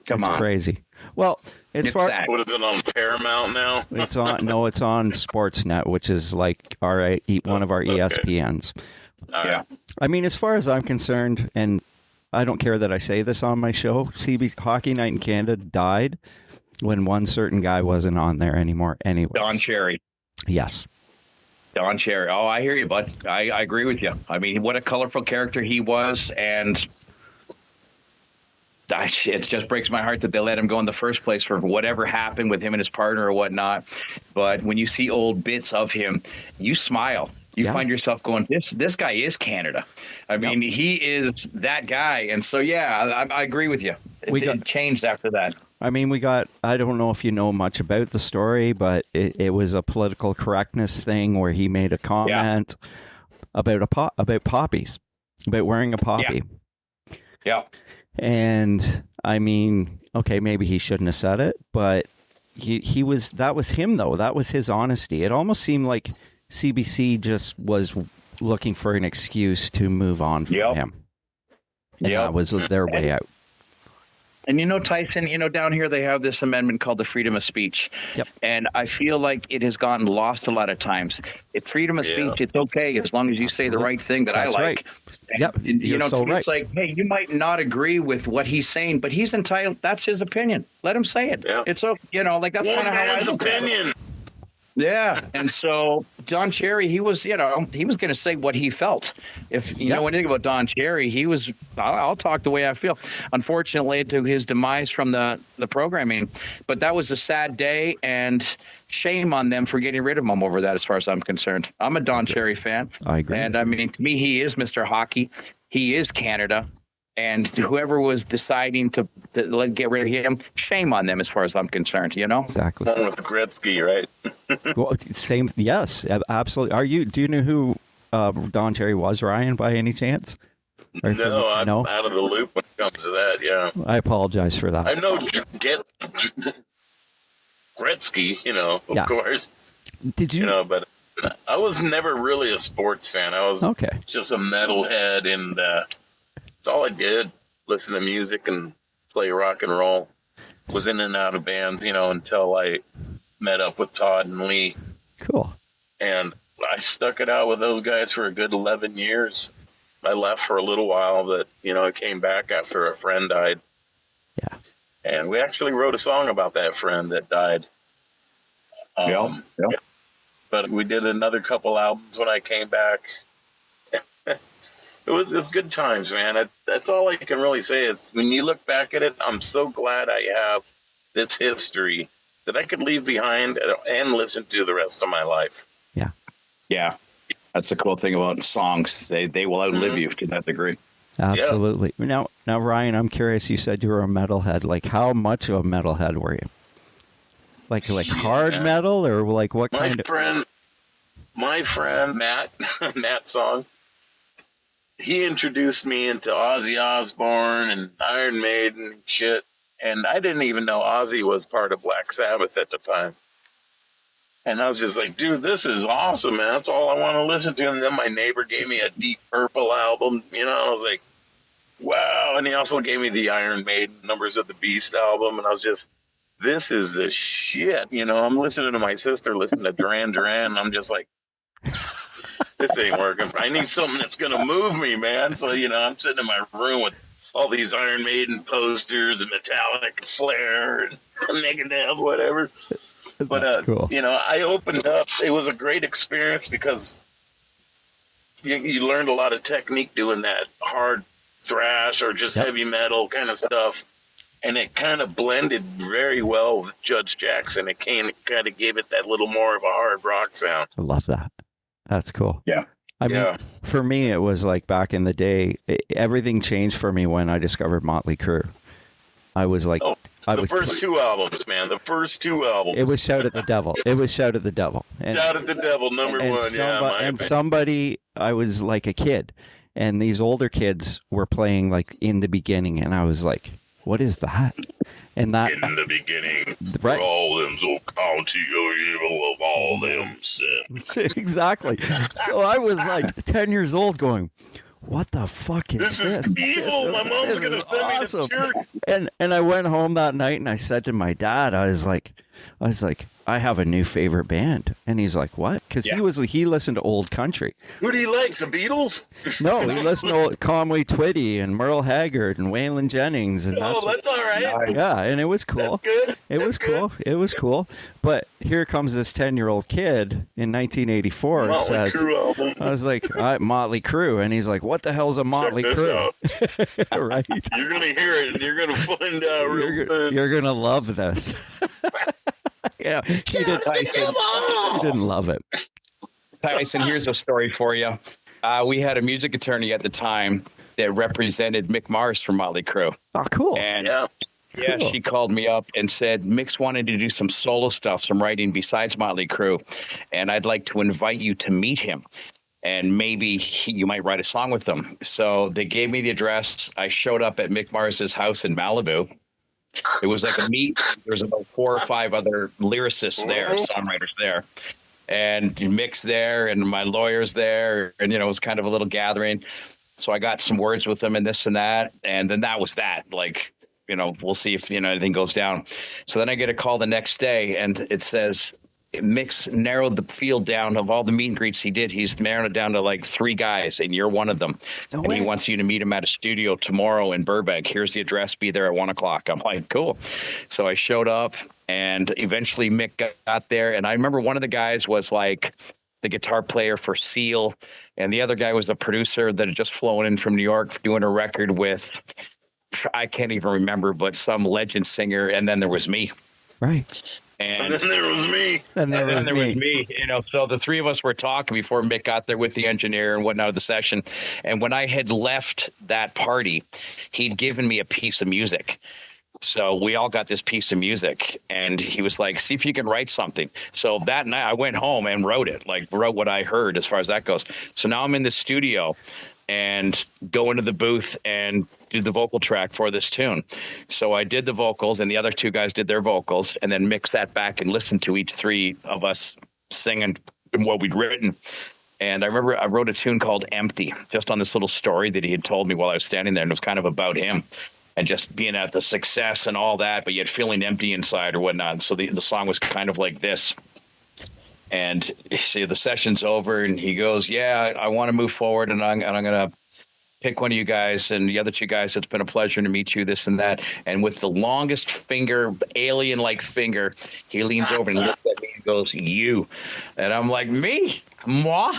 come on. It's crazy. Well, What is it on Paramount now? It's on Sportsnet, which is like one of our ESPNs. Yeah. I mean, as far as I'm concerned, and I don't care that I say this on my show, Hockey Night in Canada died when one certain guy wasn't on there anymore. Anyway, Don Cherry. Yes. Don Cherry. Oh, I hear you, bud. I agree with you. I mean, what a colorful character he was, and it just breaks my heart that they let him go in the first place for whatever happened with him and his partner or whatnot. But when you see old bits of him, you smile. You find yourself going, this guy is Canada. I mean, he is that guy. And so, yeah, I agree with you. It changed after that. I mean, I don't know if you know much about the story, but it was a political correctness thing where he made a comment about poppies, about wearing a poppy. Yeah. And I mean, okay, maybe he shouldn't have said it, but that was him though. That was his honesty. It almost seemed like CBC just was looking for an excuse to move on from him. And that was their way out. And Tyson, down here they have this amendment called the freedom of speech. Yep. And I feel like it has gotten lost a lot of times. If freedom of speech, it's okay as long as you say the right thing that That's I like. Right. Yep. You're so right. It's like, hey, you might not agree with what he's saying, but he's entitled. That's his opinion. Let him say it. Yeah. It's okay. That's kind of how I look at it. Yeah, and so Don Cherry, he was going to say what he felt. If you know anything about Don Cherry, he was, I'll talk the way I feel. Unfortunately, to his demise from the programming, but that was a sad day, and shame on them for getting rid of him over that. As far as I'm concerned, I'm a Don Cherry fan. I agree, and I mean, to me, he is Mr. Hockey. He is Canada. And whoever was deciding to get rid of him, shame on them as far as I'm concerned, Exactly. One with Gretzky, right? Well, same. Yes, absolutely. Do you know who Don Cherry was, Ryan, by any chance? No, I'm out of the loop when it comes to that, yeah. I apologize for that. I know Gretzky, of course. Did you? But I was never really a sports fan. I was just a metalhead, and that's all I did. Listen to music and play rock and roll. Was in and out of bands, until I met up with Todd and Lee. Cool. And I stuck it out with those guys for a good 11 years. I left for a little while, but, I came back after a friend died. Yeah. And we actually wrote a song about that friend that died. Yeah. But we did another couple albums when I came back. It's good times, man. That's all I can really say is when you look back at it, I'm so glad I have this history that I could leave behind and listen to the rest of my life. Yeah. Yeah. That's the cool thing about songs. They will outlive you to that degree. Absolutely. Yeah. Now, Ryan, I'm curious. You said you were a metalhead. Like, how much of a metalhead were you? Like hard metal, or like what kind of? My friend Matt Song. He introduced me into Ozzy Osbourne and Iron Maiden and shit. And I didn't even know Ozzy was part of Black Sabbath at the time. And I was just like, dude, this is awesome, man. That's all I want to listen to. And then my neighbor gave me a Deep Purple album, and I was like, wow. And he also gave me the Iron Maiden Numbers of the Beast album. And I was just, this is the shit. I'm listening to my sister listen to Duran Duran. And I'm just like, this ain't working. I need something that's going to move me, man. So, I'm sitting in my room with all these Iron Maiden posters and Metallica, Slayer, and Megadeth, whatever. But, cool. I opened up. It was a great experience because you learned a lot of technique doing that hard thrash or just heavy metal kind of stuff. and it kind of blended very well with Judge Jackson. It kind of gave it that little more of a hard rock sound. I love that. That's cool. Yeah. I mean, for me, it was like back in the day, everything changed for me when I discovered Motley Crue. I was like, first two albums, man. The first two albums. It was Shout at the Devil. It was Shout at the Devil. And, Shout at the Devil, number one. Somebody, I was like a kid, and these older kids were playing like In the Beginning, and I was like, what is that? And that in the beginning, right. For all them will count your evil of all them sins. Exactly. So I was like 10 years old going, what the fuck is this? This is evil. My mom's going to send me to church. And I went home that night and I said to my dad, I was like, I have a new favorite band. And he's like, what? Because he listened to old country. Who do you like? The Beatles? No, he listened to Conway Twitty and Merle Haggard and Waylon Jennings. And that's all right. Yeah, and it was cool. That's good. It was cool. It was cool. But here comes this 10-year-old kid in 1984 and says, I was like, Motley Crue. And he's like, what the hell's a Motley Crue? Right? You're going to hear it and you're going to find out real soon. You're going to love this. Yeah, he didn't love it. Tyson, here's a story for you. We had a music attorney at the time that represented Mick Mars from Motley Crue. Oh, cool. And cool. She called me up and said, Mick's wanted to do some solo stuff, some writing besides Motley Crue, and I'd like to invite you to meet him. And maybe you might write a song with them. So they gave me the address. I showed up at Mick Mars's house in Malibu. It was like a meet. There's about 4 or 5 other lyricists there, songwriters there. And Mick's there and my lawyer's there. And, it was kind of a little gathering. So I got some words with them and this and that. And then that was that. Like, we'll see if, anything goes down. So then I get a call the next day and it says, Mick's narrowed the field down of all the meet and greets he did. He's narrowed it down to like 3 guys, and you're one of them. No way. And he wants you to meet him at a studio tomorrow in Burbank. Here's the address. Be there at 1:00. I'm like, cool. So I showed up, and eventually Mick got there. And I remember one of the guys was like the guitar player for Seal, and the other guy was a producer that had just flown in from New York doing a record with, I can't even remember, but some legend singer. And then there was me. Right. And then there was me. And then there was me. So the 3 of us were talking before Mick got there with the engineer and whatnot of the session. And when I had left that party, he'd given me a piece of music. So we all got this piece of music, and he was like, see if you can write something. So that night I went home and wrote what I heard as far as that goes. So now I'm in the studio and go into the booth and do the vocal track for this tune. So I did the vocals, and the other 2 guys did their vocals, and then Mick sat back and listened to each 3 of us singing what we'd written. And I remember I wrote a tune called Empty, just on this little story that he had told me while I was standing there, and it was kind of about him and just being at the success and all that, but yet feeling empty inside or whatnot. So the song was kind of like this. And see, the session's over, and he goes, yeah, I want to move forward, and I'm going to pick one of you guys, and the other 2 guys, it's been a pleasure to meet you, this and that. And with the longest finger, alien-like finger, he leans over and looks at me and goes, you. And I'm like, me? Moi?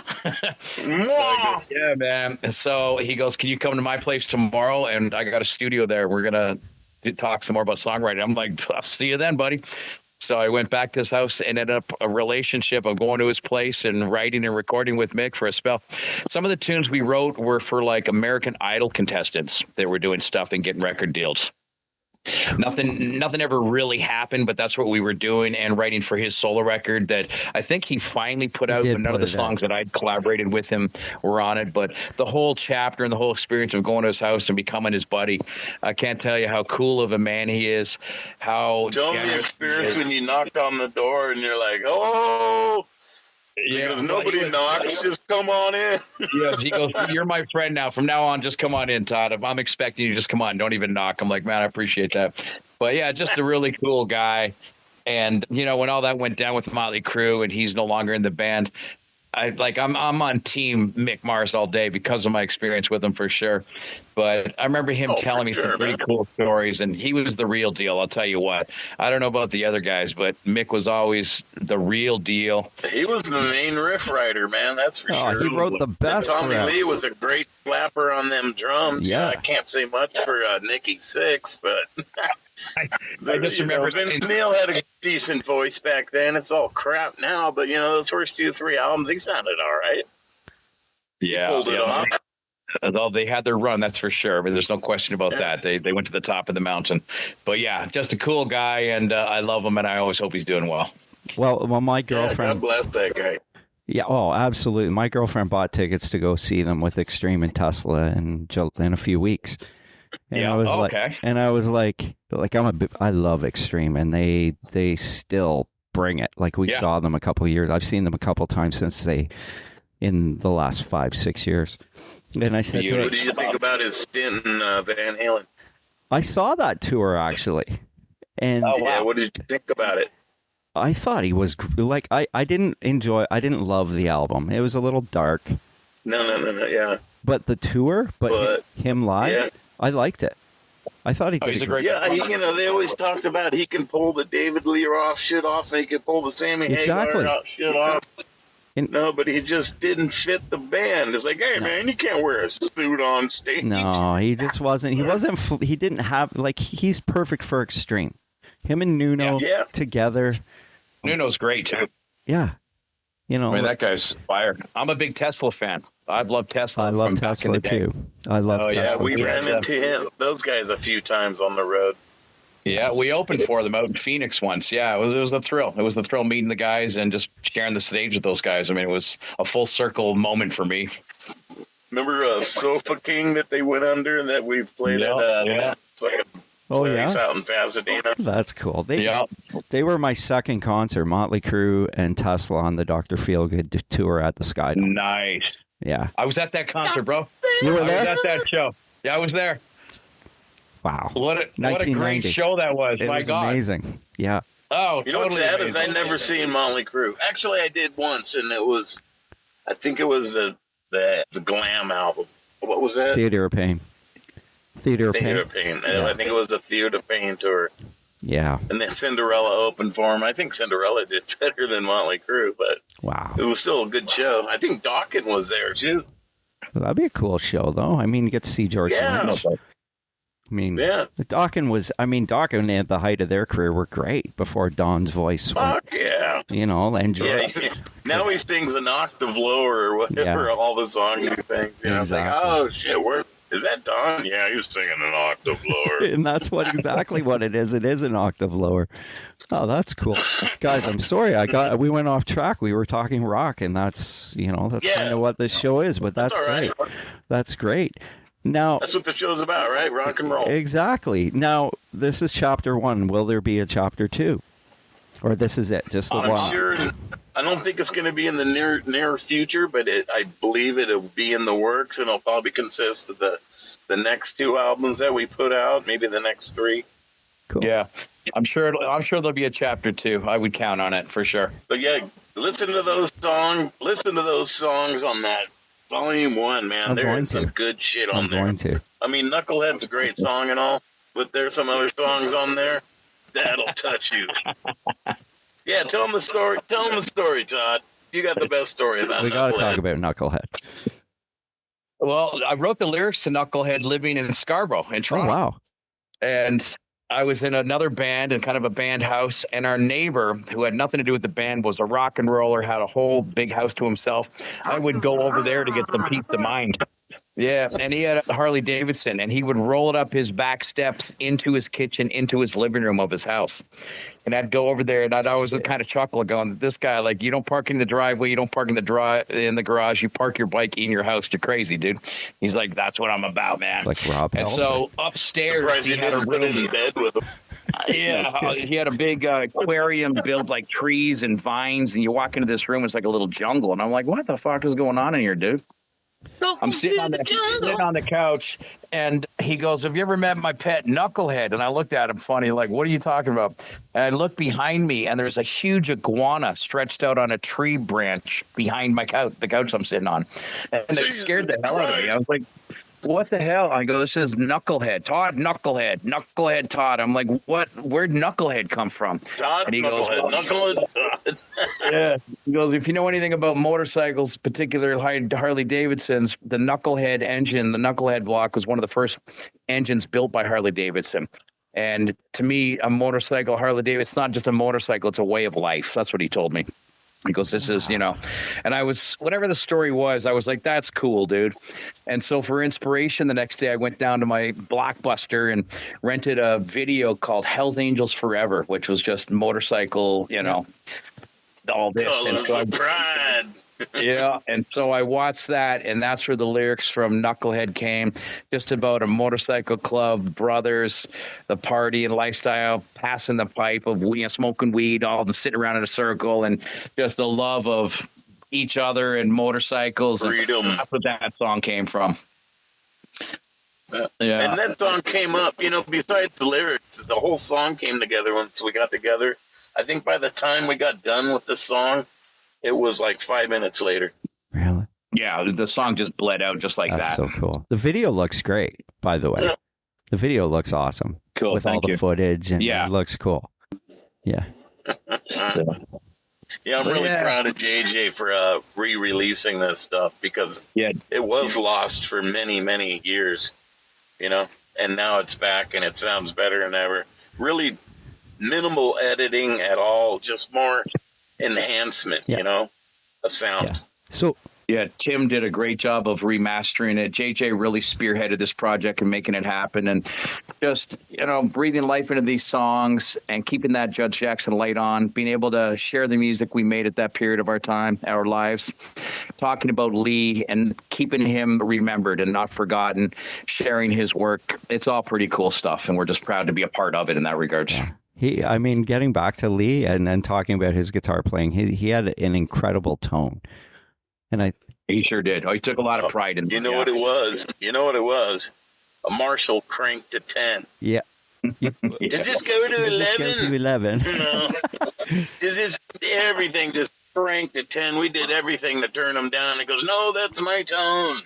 Moi? Yeah, man. And so he goes, can you come to my place tomorrow? And I got a studio there. We're going to talk some more about songwriting. I'm like, I'll see you then, buddy. So I went back to his house and ended up a relationship of going to his place and writing and recording with Mick for a spell. Some of the tunes we wrote were for like American Idol contestants that were doing stuff and getting record deals. Nothing ever really happened, but that's what we were doing and writing for his solo record that I think he finally put out, but none of the songs that I'd collaborated with him were on it. But the whole chapter and the whole experience of going to his house and becoming his buddy, I can't tell you how cool of a man he is. Tell me the experience when you knocked on the door and you're like, oh. Yeah, because nobody knocks, just come on in. Yeah, he goes, you're my friend now. From now on, just come on in, Todd. If I'm expecting you, just come on. Don't even knock. I'm like, man, I appreciate that. But yeah, just a really cool guy. And, when all that went down with Motley Crue and he's no longer in the band, I'm on team Mick Mars all day because of my experience with him for sure. But I remember him telling me some pretty cool stories, and he was the real deal. I'll tell you what. I don't know about the other guys, but Mick was always the real deal. He was the main riff writer, man. That's for sure. He wrote the best Tommy riffs. Lee was a great slapper on them drums. Yeah. I can't say much for Nicky Six, but I just remember Vince Neil had a decent voice back then. It's all crap now, but those first 2-3 albums, he sounded all right. Pulled it off. Although they had their run, that's for sure. But there's no question about that. They went to the top of the mountain. But yeah, just a cool guy, and I love him, and I always hope he's doing well. Well, my girlfriend. God bless that guy. Yeah, oh, absolutely. My girlfriend bought tickets to go see them with Extreme and Tesla in a few weeks. And I was like, I love Extreme, and they still bring it. Like we saw them a couple of years. I've seen them a couple of times in the last 5-6 years. And I said, what do you think about his stint in Van Halen? I saw that tour actually, and what did you think about it? I thought he was like I didn't love the album. It was a little dark. No, yeah. But the tour, but him live, I liked it. I thought he did. He's a great. Yeah, they always talked about he can pull the David Lee Roth shit off, and he can pull the Sammy Hagar shit off. No, but he just didn't fit the band. It's like, hey, man, you can't wear a suit on stage. No, he just wasn't. He wasn't. He didn't have he's perfect for Extreme. Him and Nuno together. Nuno's great too. Yeah, that guy's fire. I'm a big Tesla fan. I've loved Tesla. I love Tesla too. I love Tesla. Yeah, we ran into those guys a few times on the road. Yeah, we opened for them out in Phoenix once. Yeah, it was a thrill. It was a thrill meeting the guys and just sharing the stage with those guys. I mean, it was a full circle moment for me. Remember Sofa King that they went under and that we've played at place out in Pasadena? That's cool. They were my second concert, Motley Crue and Tesla on the Dr. Feelgood tour at the Skydome. Nice. Yeah. I was at that concert, bro. You were there? I was at that show. Yeah, I was there. Wow. What a great show that was. It was amazing. Yeah. Oh, you know what's sad is I never seen Motley Crue. Actually, I did once, and I think it was the Glam album. What was that? Theater of Pain. Theater of Pain. Yeah. I think it was a Theater of Pain tour. Yeah. And then Cinderella opened for him. I think Cinderella did better than Motley Crue, but it was still a good show. I think Dawkins was there, too. That'd be a cool show, though. I mean, you get to see George Lynch. I mean, Dawkins at the height of their career were great before Don's voice went. Fuck yeah. And George. Yeah. Now he sings an octave lower or whatever, all the songs he sings. Exactly. It's like, oh, shit, is that Don? Yeah, he's singing an octave lower. And that's exactly what it is. It is an octave lower. Oh, that's cool. Guys, I'm sorry. We went off track. We were talking rock, and that's kind of what this show is, but that's great. That's great. Now, that's what the show's about, right? Rock and roll. Exactly. Now, this is chapter 1. Will there be a chapter 2? Or this is it, just the one? I'm sure. I don't think it's going to be in the near future, but I believe it'll be in the works, and it'll probably consist of the next 2 albums that we put out, maybe the next 3. Cool. Yeah, I'm sure there'll be a chapter 2. I would count on it for sure. But yeah, listen to those songs. Listen to those songs on that. Volume 1, man, there is some good shit on there. I mean, Knuicklehead's a great song and all, but there's some other songs on there that'll touch you. Yeah, tell them the story. Tell them the story, Todd. You got the best story of that. We got to talk about Knuicklehead. Well, I wrote the lyrics to Knuicklehead living in Scarborough in Toronto. Oh, wow. And I was in another band in kind of a band house, and our neighbor, who had nothing to do with the band, was a rock and roller, had a whole big house to himself. I would go over there to get some peace of mind. Yeah, and he had a Harley Davidson, and he would roll it up his back steps into his kitchen, into his living room of his house. And I'd go over there, and I'd always kind of chuckle, going, "This guy, like, you don't park in the driveway, you don't park in the garage, you park your bike in your house. You're crazy, dude." He's like, "That's what I'm about, man." It's like Rob. And so upstairs, he had a room in bed with him. Yeah, he had a big aquarium built like trees and vines, and you walk into this room, it's like a little jungle, and I'm like, "What the fuck is going on in here, dude?" I'm sitting on the couch, and he goes, "Have you ever met my pet Knuicklehead?" And I looked at him funny, like, "What are you talking about?" And I looked behind me, and there's a huge iguana stretched out on a tree branch behind my couch, the couch I'm sitting on. And it scared the hell out of me. I was like, "What the hell?" I go, "This is Knuicklehead, Todd Knuicklehead Todd." I'm like, "What? Where'd Knuicklehead come from?" Todd, and he goes, Knuicklehead. Yeah. He goes, "If you know anything about motorcycles, particularly Harley Davidsons, the Knuicklehead engine, the Knuicklehead block was one of the first engines built by Harley Davidson." And to me, a motorcycle, Harley Davidson, it's not just a motorcycle, it's a way of life. That's what he told me. He goes, this is, and I was, whatever the story was, I was like, that's cool, dude. And so for inspiration, the next day I went down to my Blockbuster and rented a video called Hell's Angels Forever, which was just motorcycle, all this. And so pride. yeah, and so I watched that, and that's where the lyrics from Knuicklehead came, just about a motorcycle club, brothers, the party and lifestyle, passing the pipe of smoking weed, all of them sitting around in a circle, and just the love of each other and motorcycles. Freedom. And that's what that song came from. Yeah. And that song came up, besides the lyrics, the whole song came together once we got together. I think by the time we got done with the song, it was like 5 minutes later. Really? Yeah, the song just bled out just like That's that. so cool. The video looks great, by the way. Yeah. The video looks awesome. Cool, with all thank the you. footage, and Yeah. it looks cool. Yeah. Yeah, I'm really Yeah. proud of JJ for re-releasing this stuff because it was lost for many, many years, and now it's back and it sounds better than ever. Really minimal editing at all, just more enhancement, of sound. Yeah. So Yeah, Tim did a great job of remastering it. JJ really spearheaded this project and making it happen, and just, breathing life into these songs and keeping that Judge Jackson light on, being able to share the music we made at that period of our time, our lives, talking about Lee and keeping him remembered and not forgotten, sharing his work. It's all pretty cool stuff, and we're just proud to be a part of it in that regard. yeah. Getting back to Lee and then talking about his guitar playing, he had an incredible tone. And He sure did. Oh, he took a lot of pride in You know what it was? A Marshall cranked to 10. Yeah. Does this go to 11? Go to 11. No. Does this everything just cranked to 10? We did everything to turn him down. He goes, no, that's my tone.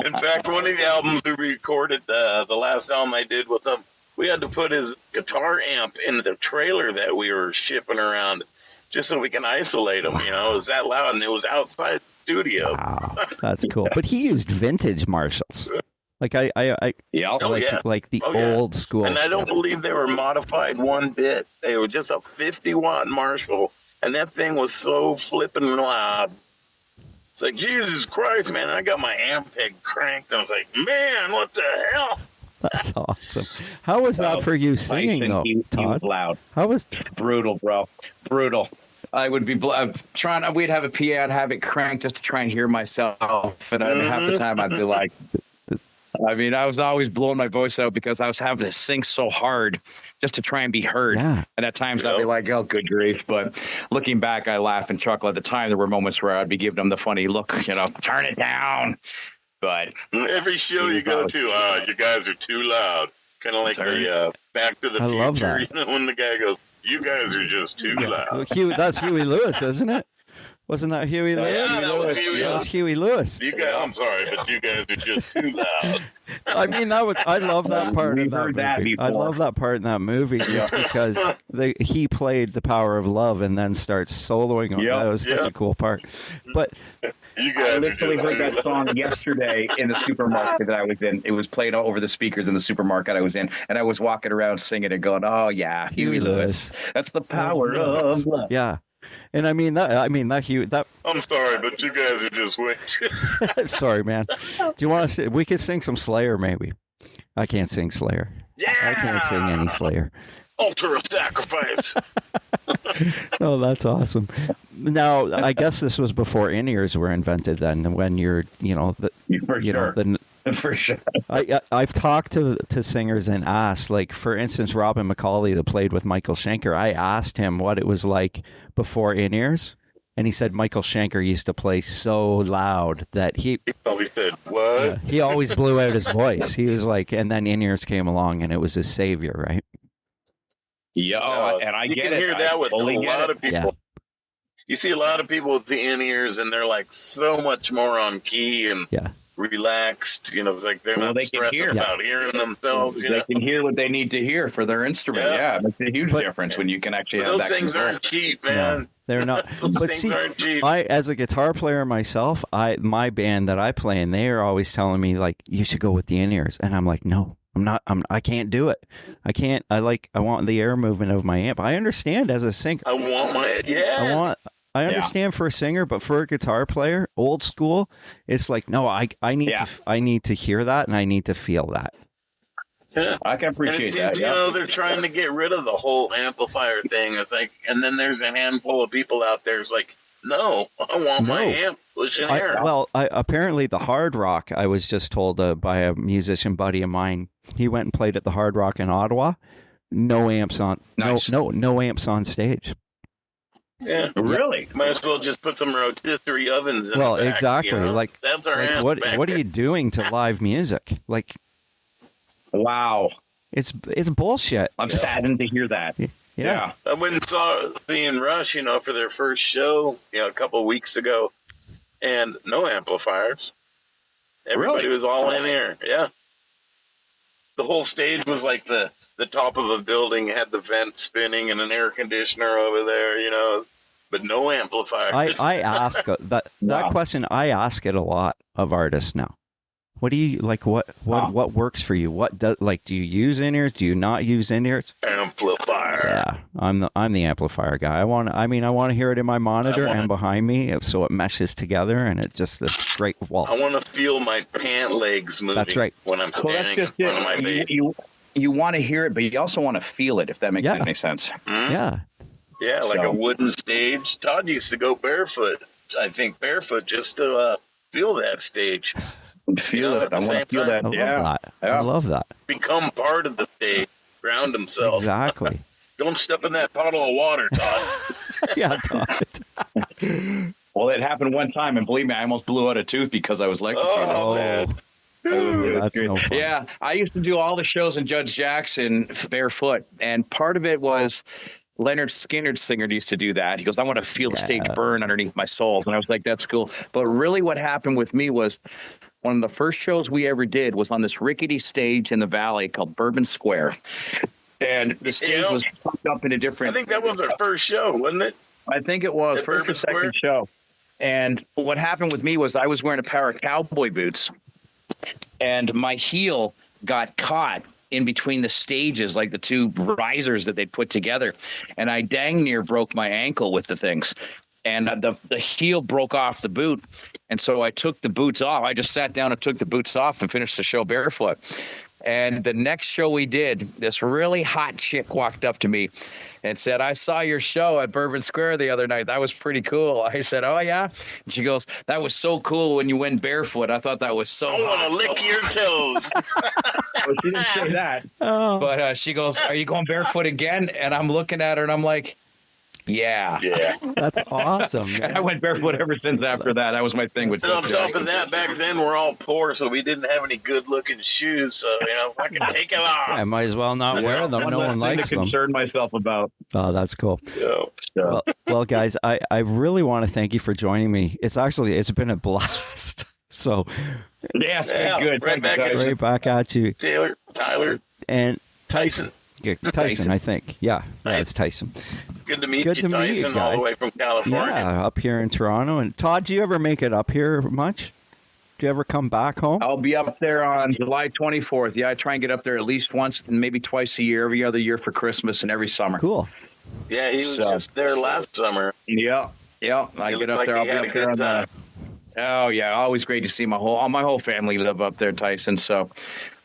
In fact, one of the albums we recorded, the last album I did with him, we had to put his guitar amp in the trailer that we were shipping around just so we can isolate him. It was that loud, and it was outside the studio. Wow, that's cool. But he used vintage Marshalls. Like like the old school. And I don't believe they were modified one bit. They were just a 50-watt Marshall, and that thing was so flipping loud. It's like, Jesus Christ, man! I got my amp peg cranked. I was like, man, what the hell? That's awesome. How was that for you singing, though, Todd? Loud. How was brutal, bro? Brutal. I would be trying. We'd have a PA. I'd have it cranked just to try and hear myself, and half the time I'd be like, I was always blowing my voice out because I was having to sing so hard just to try and be heard. Yeah. And at times I'd be like, oh, good grief. But looking back, I laugh and chuckle. At the time, there were moments where I'd be giving them the funny look, turn it down. But every show you go to, you guys are too loud. Kind of like the Back to the Future. Love that. When the guy goes, you guys are just too loud. That's Huey Lewis, isn't it? Wasn't that Huey Lewis? Yeah, that was Huey. That was Huey Lewis. You guys, I'm sorry, but you guys are just too loud. I love that part of that movie. I love that part in that movie just because he played The Power of Love and then starts soloing on that. It was such a cool part. But you guys I literally heard that song yesterday in the supermarket that I was in. It was played over the speakers in the supermarket I was in, and I was walking around singing it, going, "Oh yeah, Huey Lewis. That's the power of love." Yeah. And that I'm sorry, but you guys are just way too. Sorry, man. Do you want to? We could sing some Slayer, maybe. I can't sing Slayer. Yeah. I can't sing any Slayer. Altar of sacrifice. Oh, that's awesome. Now, I guess this was before in-ears were invented. Then, when you're, For sure. I've talked to singers and asked, like, for instance, Robin McCauley that played with Michael Schenker. I asked him what it was like before in-ears, and he said Michael Schenker used to play so loud that he always said, what? He always blew out his voice. He was like, and then in-ears came along, and it was his savior, right? Yeah, and I you get can it. hear that with a lot of people. Yeah. You see a lot of people with the in-ears, and they're like so much more on key and relaxed. It's like they're not stressing about hearing themselves. They can hear what they need to hear for their instrument. Yeah, it makes a huge difference when you can actually have those that things control. aren't cheap, man. They're not. Those But things see, aren't cheap. as a guitar player myself, my band that I play in, they are always telling me like, you should go with the in-ears, and I'm like, no, I'm not. I can't do it. I can't. I want the air movement of my amp. I understand as a singer. I want my I understand for a singer, but for a guitar player, old school, it's like, no, I need to hear that, and I need to feel that. Yeah. I can appreciate that. You know, they're trying to get rid of the whole amplifier thing. It's like, and then there's a handful of people out there. It's like, no, I want my amp pushing air. Apparently the Hard Rock, I was just told by a musician buddy of mine, he went and played at the Hard Rock in Ottawa. No amps on. Nice. No amps on stage. Yeah, really. Might as well just put some rotisserie ovens in the back, exactly. you know? Like that's our like amp. what back are there. you doing to live music? Like, Wow. it's bullshit. I'm saddened to hear that. Yeah. I went and saw seeing Rush, you know, for their first show, a couple of weeks ago, and no amplifiers. Everybody was all in here. Yeah. The whole stage was like the top of a building, had the vent spinning and an air conditioner over there, you know, but no amplifiers. I ask that question. I ask it a lot of artists now. What do you like? What works for you? Do you use in-ears? Do you not use in-ears? Amplifier. Yeah, I'm the amplifier guy. I want to hear it in my monitor and behind me, so it meshes together, and it's just this great wall. I want to feel my pant legs moving. That's right. When I'm standing in front of my bass. You want to hear it, but you also want to feel it, if that makes any sense. Mm-hmm. Yeah. Yeah, like a wooden stage. Todd used to go barefoot, I think barefoot, just to feel that stage. Feel it. I want to feel that. I love that. Become part of the stage. Ground himself. Exactly. Don't step in that puddle of water, Todd. Yeah, Todd. Well, it happened one time, and believe me, I almost blew out a tooth because I was electrocuted. Oh, man. That's no fun. Yeah, I used to do all the shows in Judge Jackson barefoot, and part of it was Leonard Skinner's singer used to do that. He goes, I want to feel the stage burn underneath my soles. And I was like, that's cool. But really what happened with me was one of the first shows we ever did was on this rickety stage in the valley called Bourbon Square. And the stage was hooked up in a different... I think that was our first show, wasn't it? I think it was first or second show. And what happened with me was I was wearing a pair of cowboy boots, and my heel got caught in between the stages, like the two risers that they'd put together. And I dang near broke my ankle with the things. And the heel broke off the boot. And so I took the boots off. I just sat down and took the boots off and finished the show barefoot. And the next show we did, this really hot chick walked up to me and said, I saw your show at Bourbon Square the other night. That was pretty cool. I said, oh, yeah? And she goes, that was so cool when you went barefoot. I thought that was so I want to lick your toes. Well, she didn't say that. But she goes, are you going barefoot again? And I'm looking at her and I'm like, yeah. That's awesome, man. I went barefoot ever since after that. That was my thing with And on top of that, back then we're all poor, so we didn't have any good-looking shoes. So I can take them off. I might as well not wear them. No one likes them. Concern myself about. Oh, that's cool. Yeah. Well, guys, I really want to thank you for joining me. It's been a blast. So, yeah, it's been good. Right back at you, Tyler, and Tyson. Tyson, I think. Yeah, it's Tyson. Good to meet you, Tyson, all the way from California. Yeah, up here in Toronto. And Todd, do you ever make it up here much? Do you ever come back home? I'll be up there on July 24th. Yeah, I try and get up there at least once, maybe twice a year, every other year for Christmas and every summer. Cool. Yeah, he was just there last summer. Yeah. I get up there. I'll be up there on the. Oh yeah, always great to see my whole family live up there, Tyson. So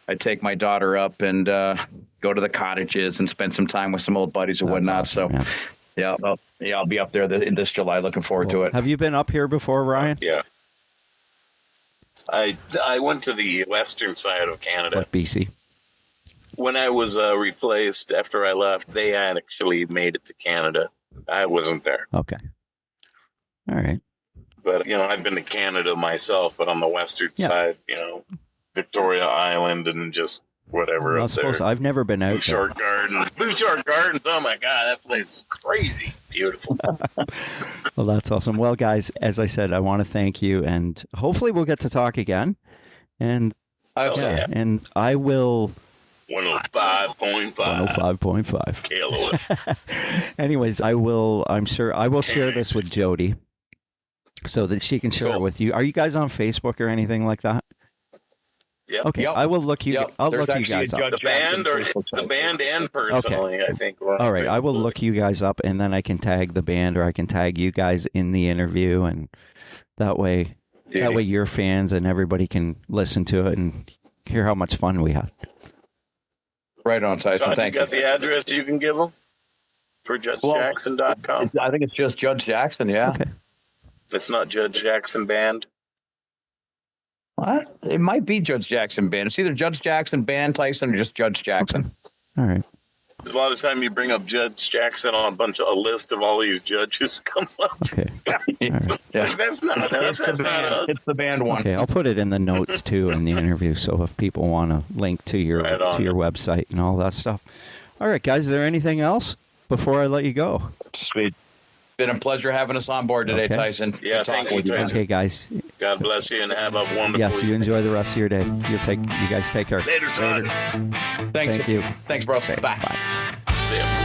I take my daughter up and go to the cottages and spend some time with some old buddies or whatnot. Awesome, so I'll be up there in this July. Looking forward to it. Have you been up here before, Ryan? Yeah. I went to the western side of Canada. What, BC? When I was replaced after I left, they had actually made it to Canada. I wasn't there. Okay. All right. But, I've been to Canada myself, but on the western side, Victoria Island and just whatever up there. I've never been out there. Bouchard Gardens. Oh, my God. That place is crazy. Beautiful. Well, that's awesome. Well, guys, as I said, I want to thank you, and hopefully we'll get to talk again. And and I will 105.5. 105.5. KLOF. Anyways, I will share this with Jody so that she can share it with you. Are you guys on Facebook or anything like that? Yep. Okay, Yep. I will look you. Yep. I'll There's look you actually a guys up. Judge The band or Jackson the band and personally, I think. We're on All right, I will Facebook. look you guys up, and then I can tag the band, or I can tag you guys in the interview, and that way your fans and everybody can listen to it and hear how much fun we had. Right on, Tyson. Todd, Thank you got the address you can give them for JudgeJackson.com. I think it's just Judge Jackson, yeah. Okay. It's not Judge Jackson Band. What? It might be Judge Jackson Band. It's either Judge Jackson Band, Tyson, or just Judge Jackson. All right. There's a lot of time you bring up Judge Jackson on a list of all these judges come up. Okay. Right. Yeah. That's not us. That's not us. It's the band one. Okay, I'll put it in the notes too in the interview, so if people want to link to your Right on. website and all that stuff. All right, guys, is there anything else before I let you go? Sweet. Been a pleasure having us on board today, Okay. Tyson. Yeah, Good thank talking you, with you. Tyson. Okay, guys. God bless you and have a wonderful Yes, you evening. enjoy the rest of your day. You guys take care. Later, Todd. Thanks. Thank you. Thanks, bro. Okay, Bye. bye. See ya.